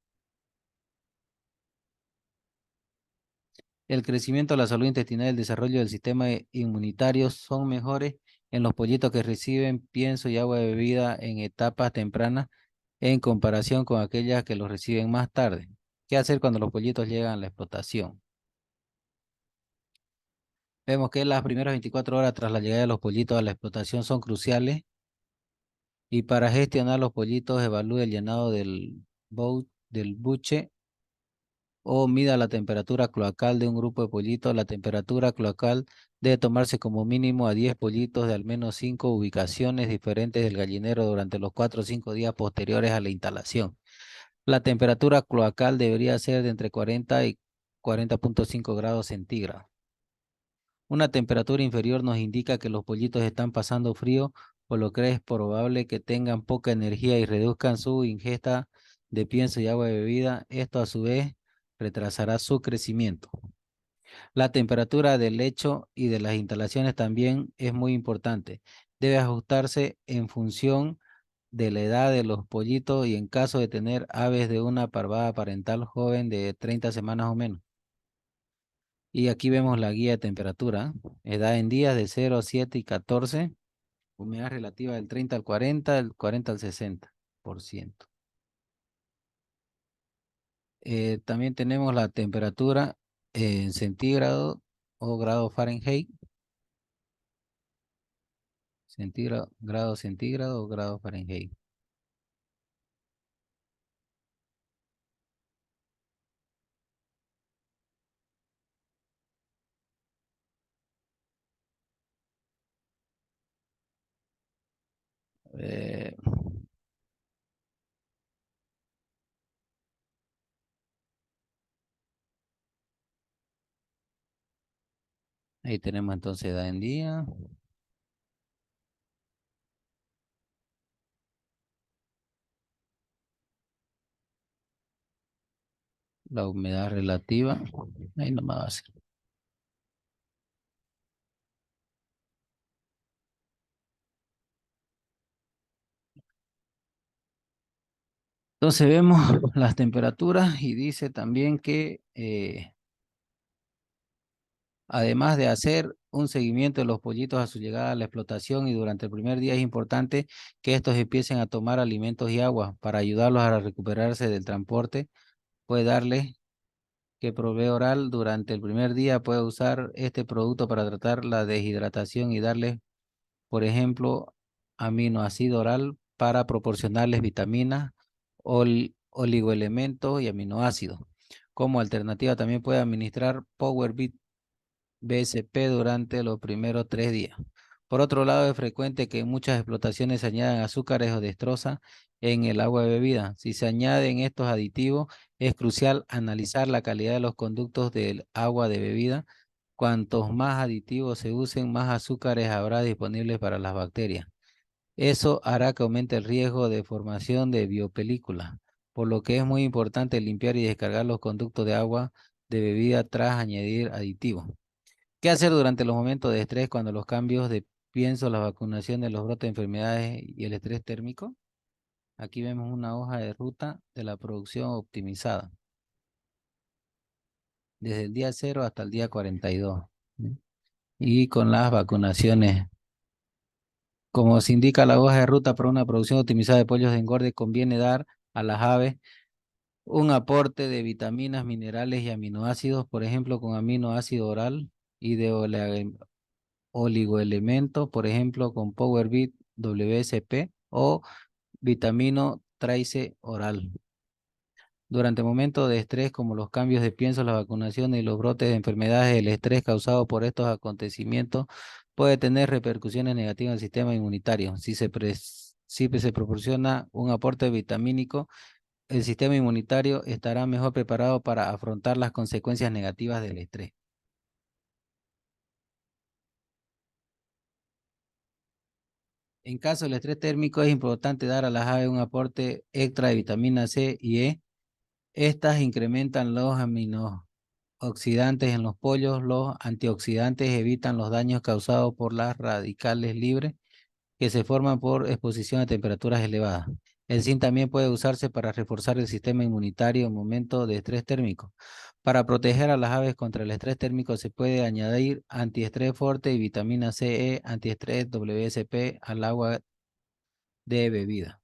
El crecimiento, la salud intestinal y el desarrollo del sistema inmunitario son mejores en los pollitos que reciben pienso y agua de bebida en etapas tempranas en comparación con aquellas que los reciben más tarde. ¿Qué hacer cuando los pollitos llegan a la explotación? Vemos que las primeras 24 horas tras la llegada de los pollitos a la explotación son cruciales y para gestionar los pollitos evalúe el llenado del buche o mida la temperatura cloacal de un grupo de pollitos. La temperatura cloacal debe tomarse como mínimo a 10 pollitos de al menos 5 ubicaciones diferentes del gallinero durante los 4 o 5 días posteriores a la instalación. La temperatura cloacal debería ser de entre 40 y 40,5 grados centígrados. Una temperatura inferior nos indica que los pollitos están pasando frío, por lo que es probable que tengan poca energía y reduzcan su ingesta de pienso y agua de bebida. Esto a su vez retrasará su crecimiento. La temperatura del lecho y de las instalaciones también es muy importante. Debe ajustarse en función de la edad de los pollitos y en caso de tener aves de una parvada parental joven de 30 semanas o menos. Y aquí vemos la guía de temperatura. Edad en días de 0 a 7 y 14. Humedad relativa del 30 al 40, del 40 al 60%. También tenemos la temperatura en centígrado o grado Fahrenheit. Grado centígrado o grado Fahrenheit. Eh, Ahí tenemos entonces edad en día, la humedad relativa. Ahí nomás va a ser. Entonces vemos las temperaturas y dice también que además de hacer un seguimiento de los pollitos a su llegada a la explotación y durante el primer día es importante que estos empiecen a tomar alimentos y agua para ayudarlos a recuperarse del transporte. Puede darles que provee oral durante el primer día, puede usar este producto para tratar la deshidratación y darles, por ejemplo, aminoácido oral para proporcionarles vitaminas, oligoelementos y aminoácidos. Como alternativa también puede administrar Power BSP durante los primeros 3 días. Por otro lado, es frecuente que en muchas explotaciones se añadan azúcares o destroza en el agua de bebida. Si se añaden estos aditivos, es crucial analizar la calidad de los conductos del agua de bebida. Cuantos más aditivos se usen, más azúcares habrá disponibles para las bacterias. Eso hará que aumente el riesgo de formación de biopelículas, por lo que es muy importante limpiar y descargar los conductos de agua de bebida tras añadir aditivos. ¿Qué hacer durante los momentos de estrés cuando los cambios de pienso, la vacunación de los brotes de enfermedades y el estrés térmico? Aquí vemos una hoja de ruta de la producción optimizada, desde el día 0 hasta el día 42. ¿Sí? Y con las vacunaciones. Como se indica la hoja de ruta para una producción optimizada de pollos de engorde, conviene dar a las aves un aporte de vitaminas, minerales y aminoácidos, por ejemplo, con aminoácido oral y de oligoelementos, por ejemplo, con PowerBit WSP o vitamino Trace oral. Durante momentos de estrés como los cambios de pienso, las vacunaciones y los brotes de enfermedades, el estrés causado por estos acontecimientos puede tener repercusiones negativas en el sistema inmunitario. Si se proporciona un aporte vitamínico, el sistema inmunitario estará mejor preparado para afrontar las consecuencias negativas del estrés. En caso del estrés térmico, es importante dar a las aves un aporte extra de vitamina C y E. Estas incrementan los oxidantes en los pollos. Los antioxidantes evitan los daños causados por las radicales libres que se forman por exposición a temperaturas elevadas. El zinc también puede usarse para reforzar el sistema inmunitario en momentos de estrés térmico. Para proteger a las aves contra el estrés térmico se puede añadir antiestrés fuerte y vitamina C, E, antiestrés WSP al agua de bebida.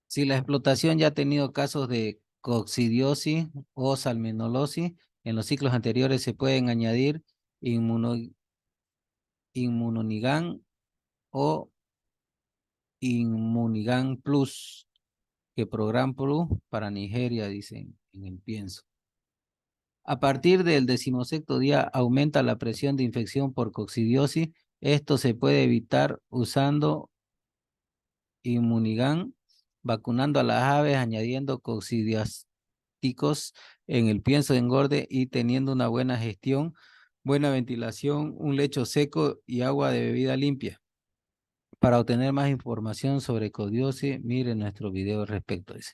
Si la explotación ya ha tenido casos de coccidiosis o salmonellosis, en los ciclos anteriores se pueden añadir inmuno, inmunonigan o Inmunigan Plus, que Program Plus para Nigeria, dicen en el pienso. A partir del 16º día aumenta la presión de infección por coccidiosis. Esto se puede evitar usando Inmunigan, vacunando a las aves, añadiendo coccidiásticos en el pienso de engorde y teniendo una buena gestión, buena ventilación, un lecho seco y agua de bebida limpia. Para obtener más información sobre codiosis, mire nuestro video al respecto. Dice.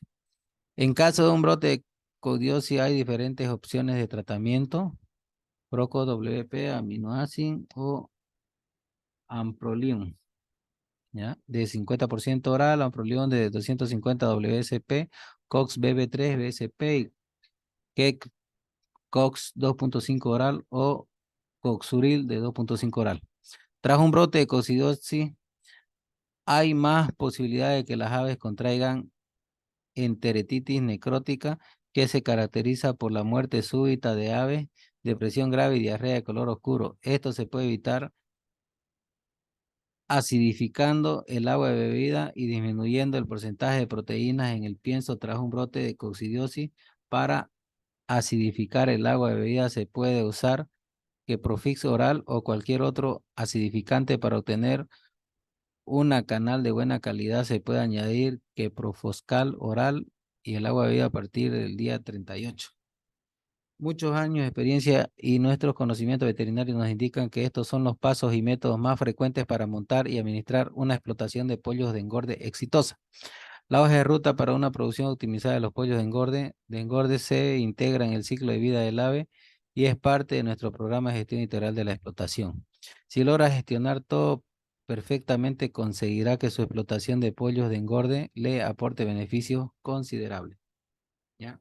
En caso de un brote de codiosis hay diferentes opciones de tratamiento. Proco WP, aminoácido o amprolium, ¿ya? De 50% oral, amprolium de 250 WSP, COX BB3 BSP y KEC COX 2.5 oral o Coxuril de 2.5 oral. Tras un brote de coccidiosis, hay más posibilidades de que las aves contraigan enterititis necrótica que se caracteriza por la muerte súbita de aves, depresión grave y diarrea de color oscuro. Esto se puede evitar acidificando el agua de bebida y disminuyendo el porcentaje de proteínas en el pienso tras un brote de coccidiosis. Para acidificar el agua de bebida se puede usar Keprofix oral o cualquier otro acidificante. Para obtener una canal de buena calidad se puede añadir Keprofoscal oral y el agua de bebida a partir del día 38. Muchos años de experiencia y nuestros conocimientos veterinarios nos indican que estos son los pasos y métodos más frecuentes para montar y administrar una explotación de pollos de engorde exitosa. La hoja de ruta para una producción optimizada de los pollos de engorde se integra en el ciclo de vida del ave y es parte de nuestro programa de gestión integral de la explotación. Si logra gestionar todo perfectamente, conseguirá que su explotación de pollos de engorde le aporte beneficios considerables. ¿Ya?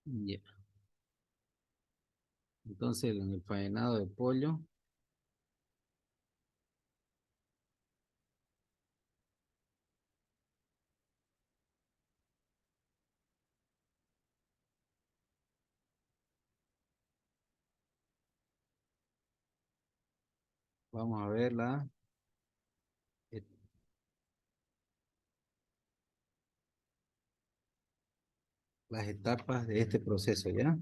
Ya. Entonces, en el faenado de pollo, vamos a ver et- las etapas de este proceso, ¿ya?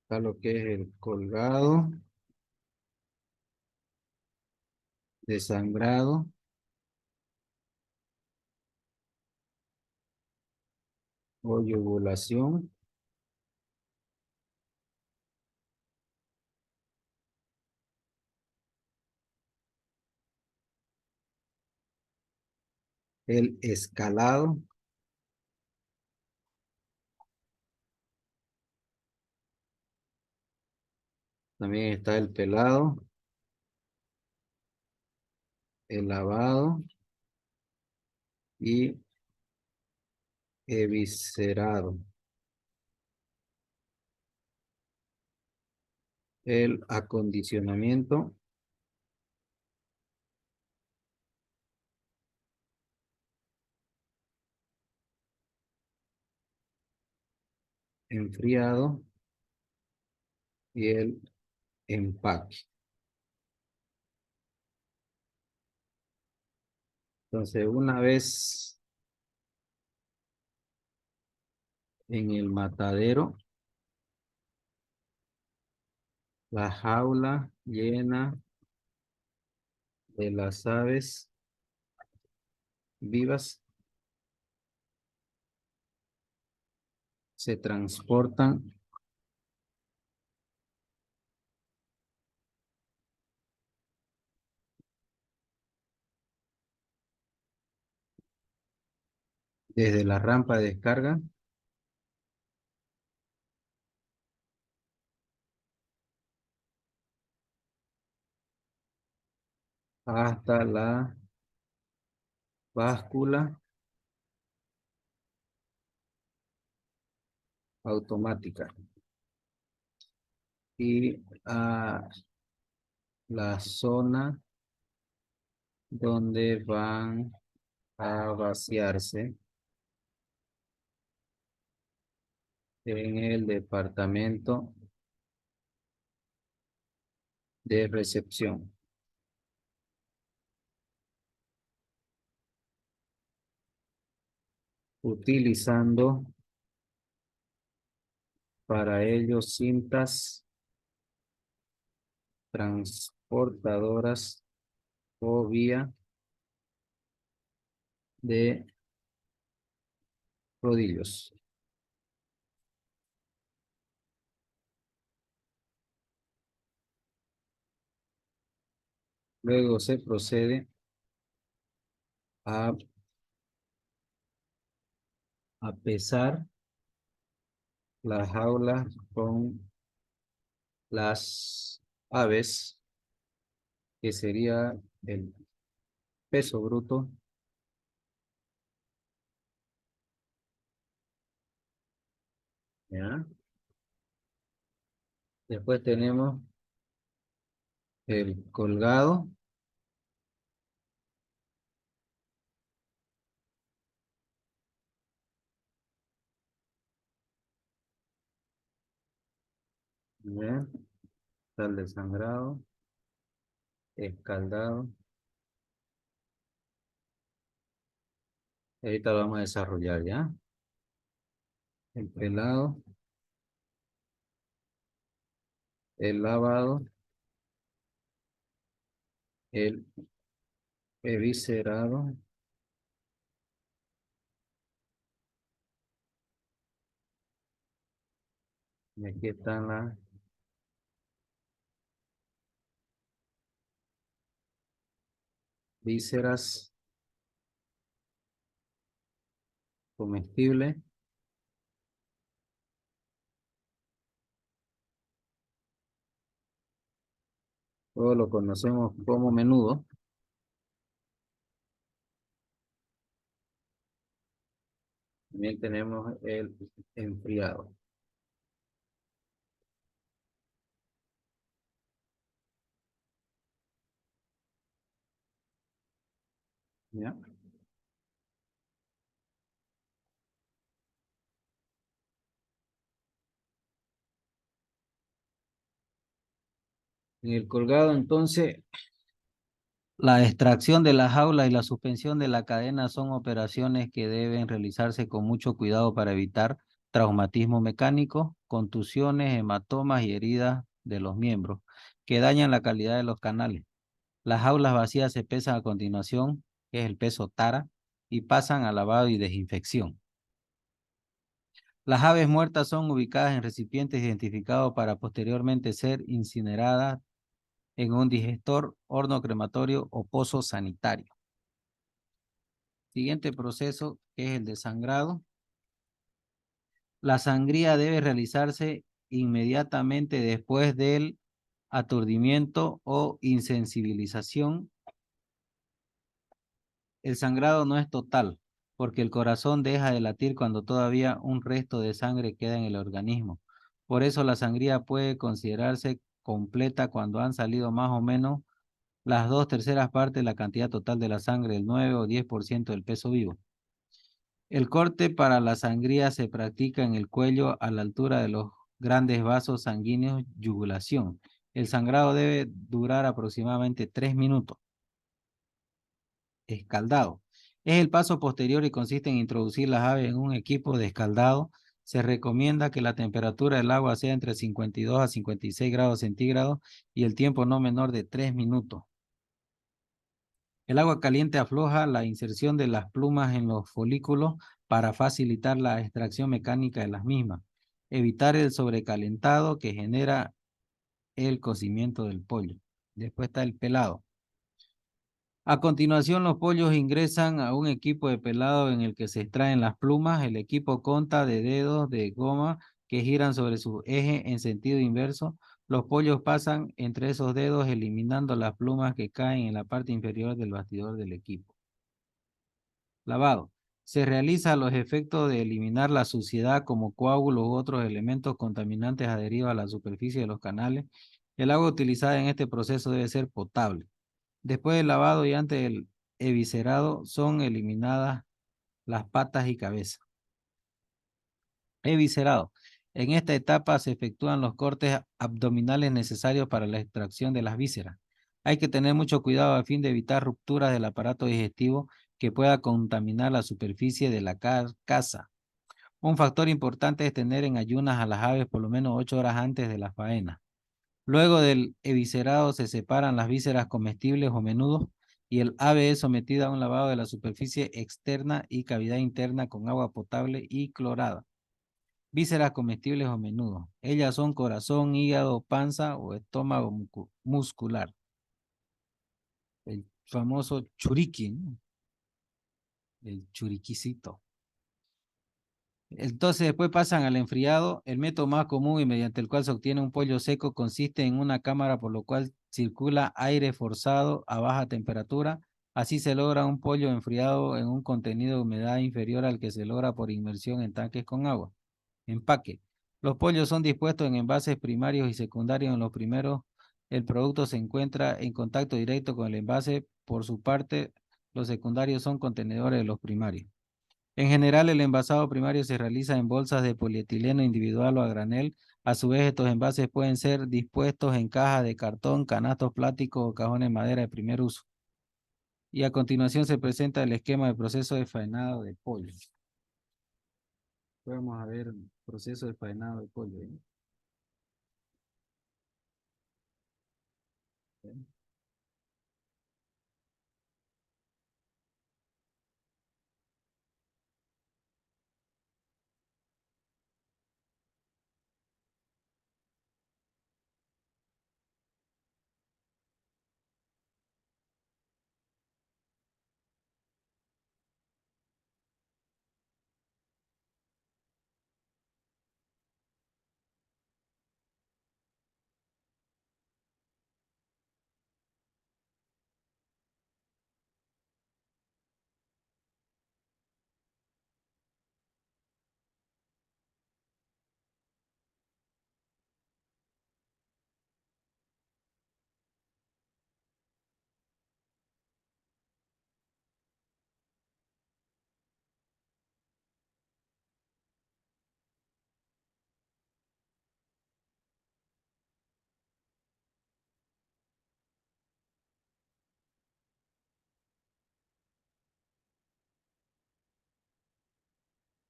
Está lo que es el colgado, desangrado, ovulación, el escalado, también está el pelado, el lavado y eviscerado. El acondicionamiento enfriado y el empaque. Entonces, una vez en el matadero, la jaula llena de las aves vivas se transportan desde la rampa de descarga hasta la báscula automática y a la zona donde van a vaciarse en el departamento de recepción, utilizando para ello cintas transportadoras o vía de rodillos. Luego se procede a pesar las jaulas con las aves, que sería el peso bruto, ¿ya? Después tenemos el colgado, ¿ya? Está el desangrado, escaldado. Ahorita lo vamos a desarrollar, ¿ya? El pelado, el lavado, el eviscerado, y aquí están las vísceras comestibles. Todo lo conocemos como menudo. También tenemos el enfriado, ¿ya? En el colgado, entonces, la extracción de la jaula y la suspensión de la cadena son operaciones que deben realizarse con mucho cuidado para evitar traumatismo mecánico, contusiones, hematomas y heridas de los miembros que dañan la calidad de los canales. Las jaulas vacías se pesan a continuación, que es el peso tara, y pasan a lavado y desinfección. Las aves muertas son ubicadas en recipientes identificados para posteriormente ser incineradas en un digestor, horno crematorio o pozo sanitario. Siguiente proceso es el desangrado. La sangría debe realizarse inmediatamente después del aturdimiento o insensibilización. El sangrado no es total. porque el corazón deja de latir cuando todavía un resto de sangre queda en el organismo. Por eso la sangría puede considerarse completa cuando han salido más o menos las 2/3 partes de la cantidad total de la sangre, el 9 o 10% del peso vivo. El corte para la sangría se practica en el cuello a la altura de los grandes vasos sanguíneos, yugulación. El sangrado debe durar aproximadamente 3 minutos. Escaldado. Es el paso posterior y consiste en introducir las aves en un equipo de escaldado. Se recomienda que la temperatura del agua sea entre 52 a 56 grados centígrados y el tiempo no menor de 3 minutos. El agua caliente afloja la inserción de las plumas en los folículos para facilitar la extracción mecánica de las mismas. Evitar el sobrecalentado que genera el cocimiento del pollo. Después está el pelado. A continuación, los pollos ingresan a un equipo de pelado en el que se extraen las plumas. El equipo consta de dedos de goma que giran sobre su eje en sentido inverso. Los pollos pasan entre esos dedos eliminando las plumas que caen en la parte inferior del bastidor del equipo. Lavado. Se realiza a los efectos de eliminar la suciedad como coágulos u otros elementos contaminantes adheridos a la superficie de los canales. El agua utilizada en este proceso debe ser potable. Después del lavado y antes del eviscerado son eliminadas las patas y cabeza. Eviscerado. En esta etapa se efectúan los cortes abdominales necesarios para la extracción de las vísceras. Hay que tener mucho cuidado a fin de evitar rupturas del aparato digestivo que pueda contaminar la superficie de la carcasa. Un factor importante es tener en ayunas a las aves por lo menos 8 horas antes de la faena. Luego del eviscerado se separan las vísceras comestibles o menudos y el ave es sometida a un lavado de la superficie externa y cavidad interna con agua potable y clorada. Vísceras comestibles o menudos. Ellas son corazón, hígado, panza o estómago muscular. El famoso churiqui, ¿no? El churiquicito. Entonces después pasan al enfriado. El método más común y mediante el cual se obtiene un pollo seco consiste en una cámara por lo cual circula aire forzado a baja temperatura. Así se logra un pollo enfriado en un contenido de humedad inferior al que se logra por inmersión en tanques con agua. Empaque. Los pollos son dispuestos en envases primarios y secundarios. En los primeros, el producto se encuentra en contacto directo con el envase. Por su parte, los secundarios son contenedores de los primarios. En general, el envasado primario se realiza en bolsas de polietileno individual o a granel. A su vez, estos envases pueden ser dispuestos en cajas de cartón, canastos plásticos o cajones de madera de primer uso. Y a continuación se presenta el esquema de proceso de faenado de pollo. Vamos a ver el proceso de faenado de pollo, ¿eh?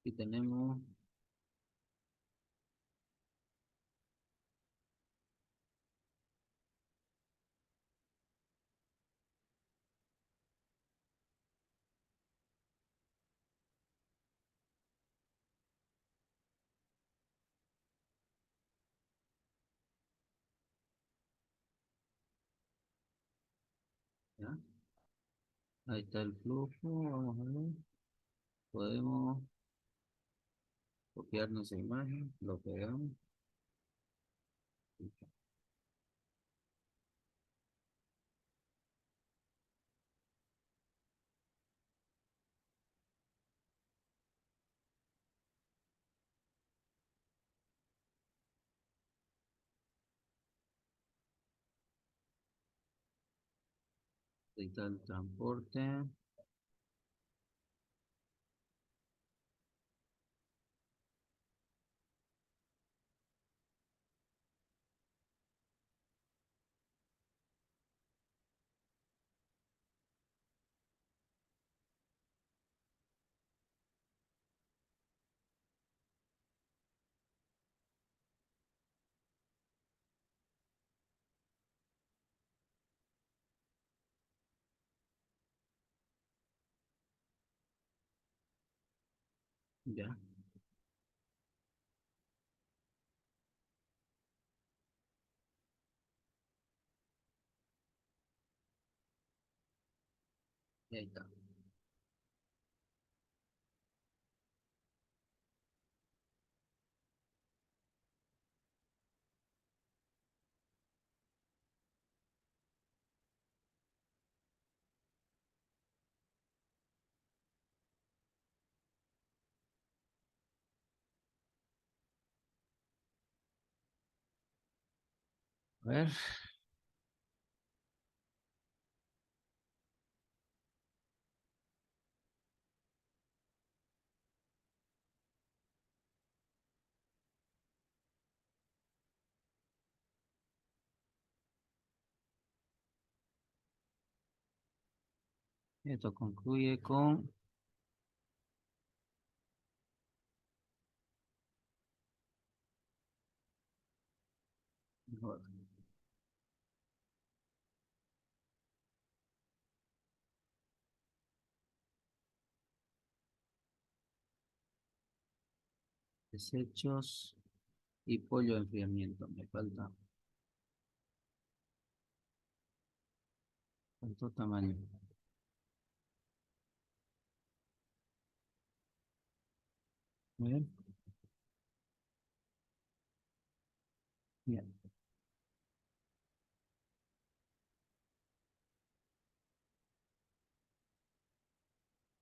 Y tenemos, ¿ya? Ahí está el flujo, vamos a ver. Podemos copiar nuestra imagen, lo pegamos. Ahí está el transporte. Ya. Y ahí está. A ver. Esto concluye con mejor, desechos y pollo de enfriamiento. Me falta. ¿Cuánto tamaño? A ver. Bien.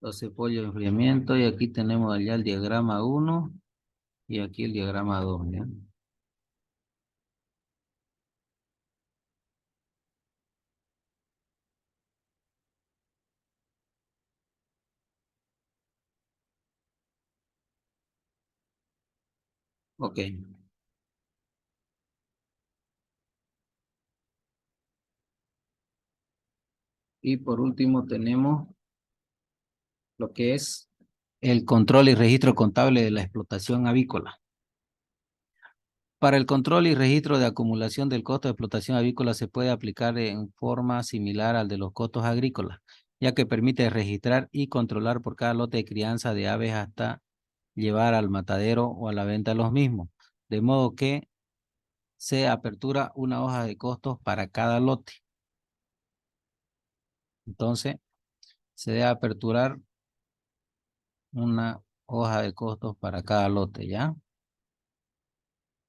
12 pollo de enfriamiento y aquí tenemos allá el diagrama uno y aquí el diagrama 2, ¿ya? Ok. Y por último tenemos lo que es el control y registro contable de la explotación avícola. Para el control y registro de acumulación del costo de explotación avícola se puede aplicar en forma similar al de los costos agrícolas, ya que permite registrar y controlar por cada lote de crianza de aves hasta llevar al matadero o a la venta de los mismos, de modo que se apertura una hoja de costos para cada lote. Entonces, se debe aperturar una hoja de costos para cada lote, ¿ya?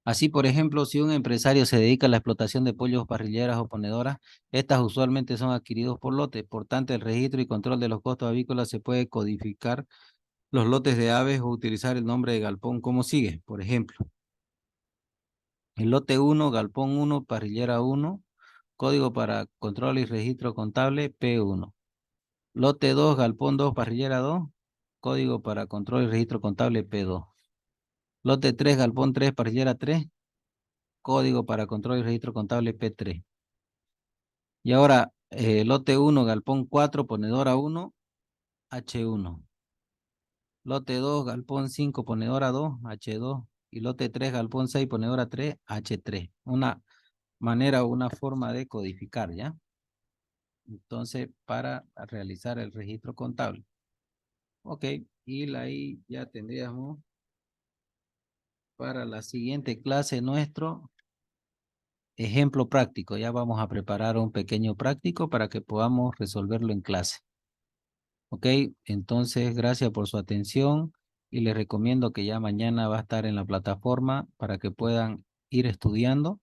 Así, por ejemplo, si un empresario se dedica a la explotación de pollos, parrilleras o ponedoras, estas usualmente son adquiridos por lote. Por tanto, el registro y control de los costos avícolas se puede codificar los lotes de aves o utilizar el nombre de galpón como sigue. Por ejemplo, el lote 1, galpón 1, parrillera 1, código para control y registro contable P1. Lote 2, galpón 2, parrillera 2, código para control y registro contable P2. Lote 3, galpón 3, parrillera 3, código para control y registro contable P3. Y ahora, lote 1, galpón 4, ponedora 1, H1. Lote 2, galpón 5, ponedora 2, H2. Y lote 3, galpón 6, ponedora 3, H3. Una manera o una forma de codificar, ¿ya? Entonces, para realizar el registro contable. Ok, y ahí ya tendríamos para la siguiente clase nuestro ejemplo práctico. Ya vamos a preparar un pequeño práctico para que podamos resolverlo en clase. Ok, entonces gracias por su atención y les recomiendo que ya mañana va a estar en la plataforma para que puedan ir estudiando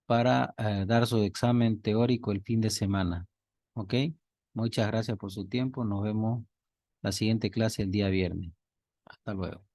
para dar su examen teórico el fin de semana. Ok, muchas gracias por su tiempo. Nos vemos la siguiente clase el día viernes. Hasta luego.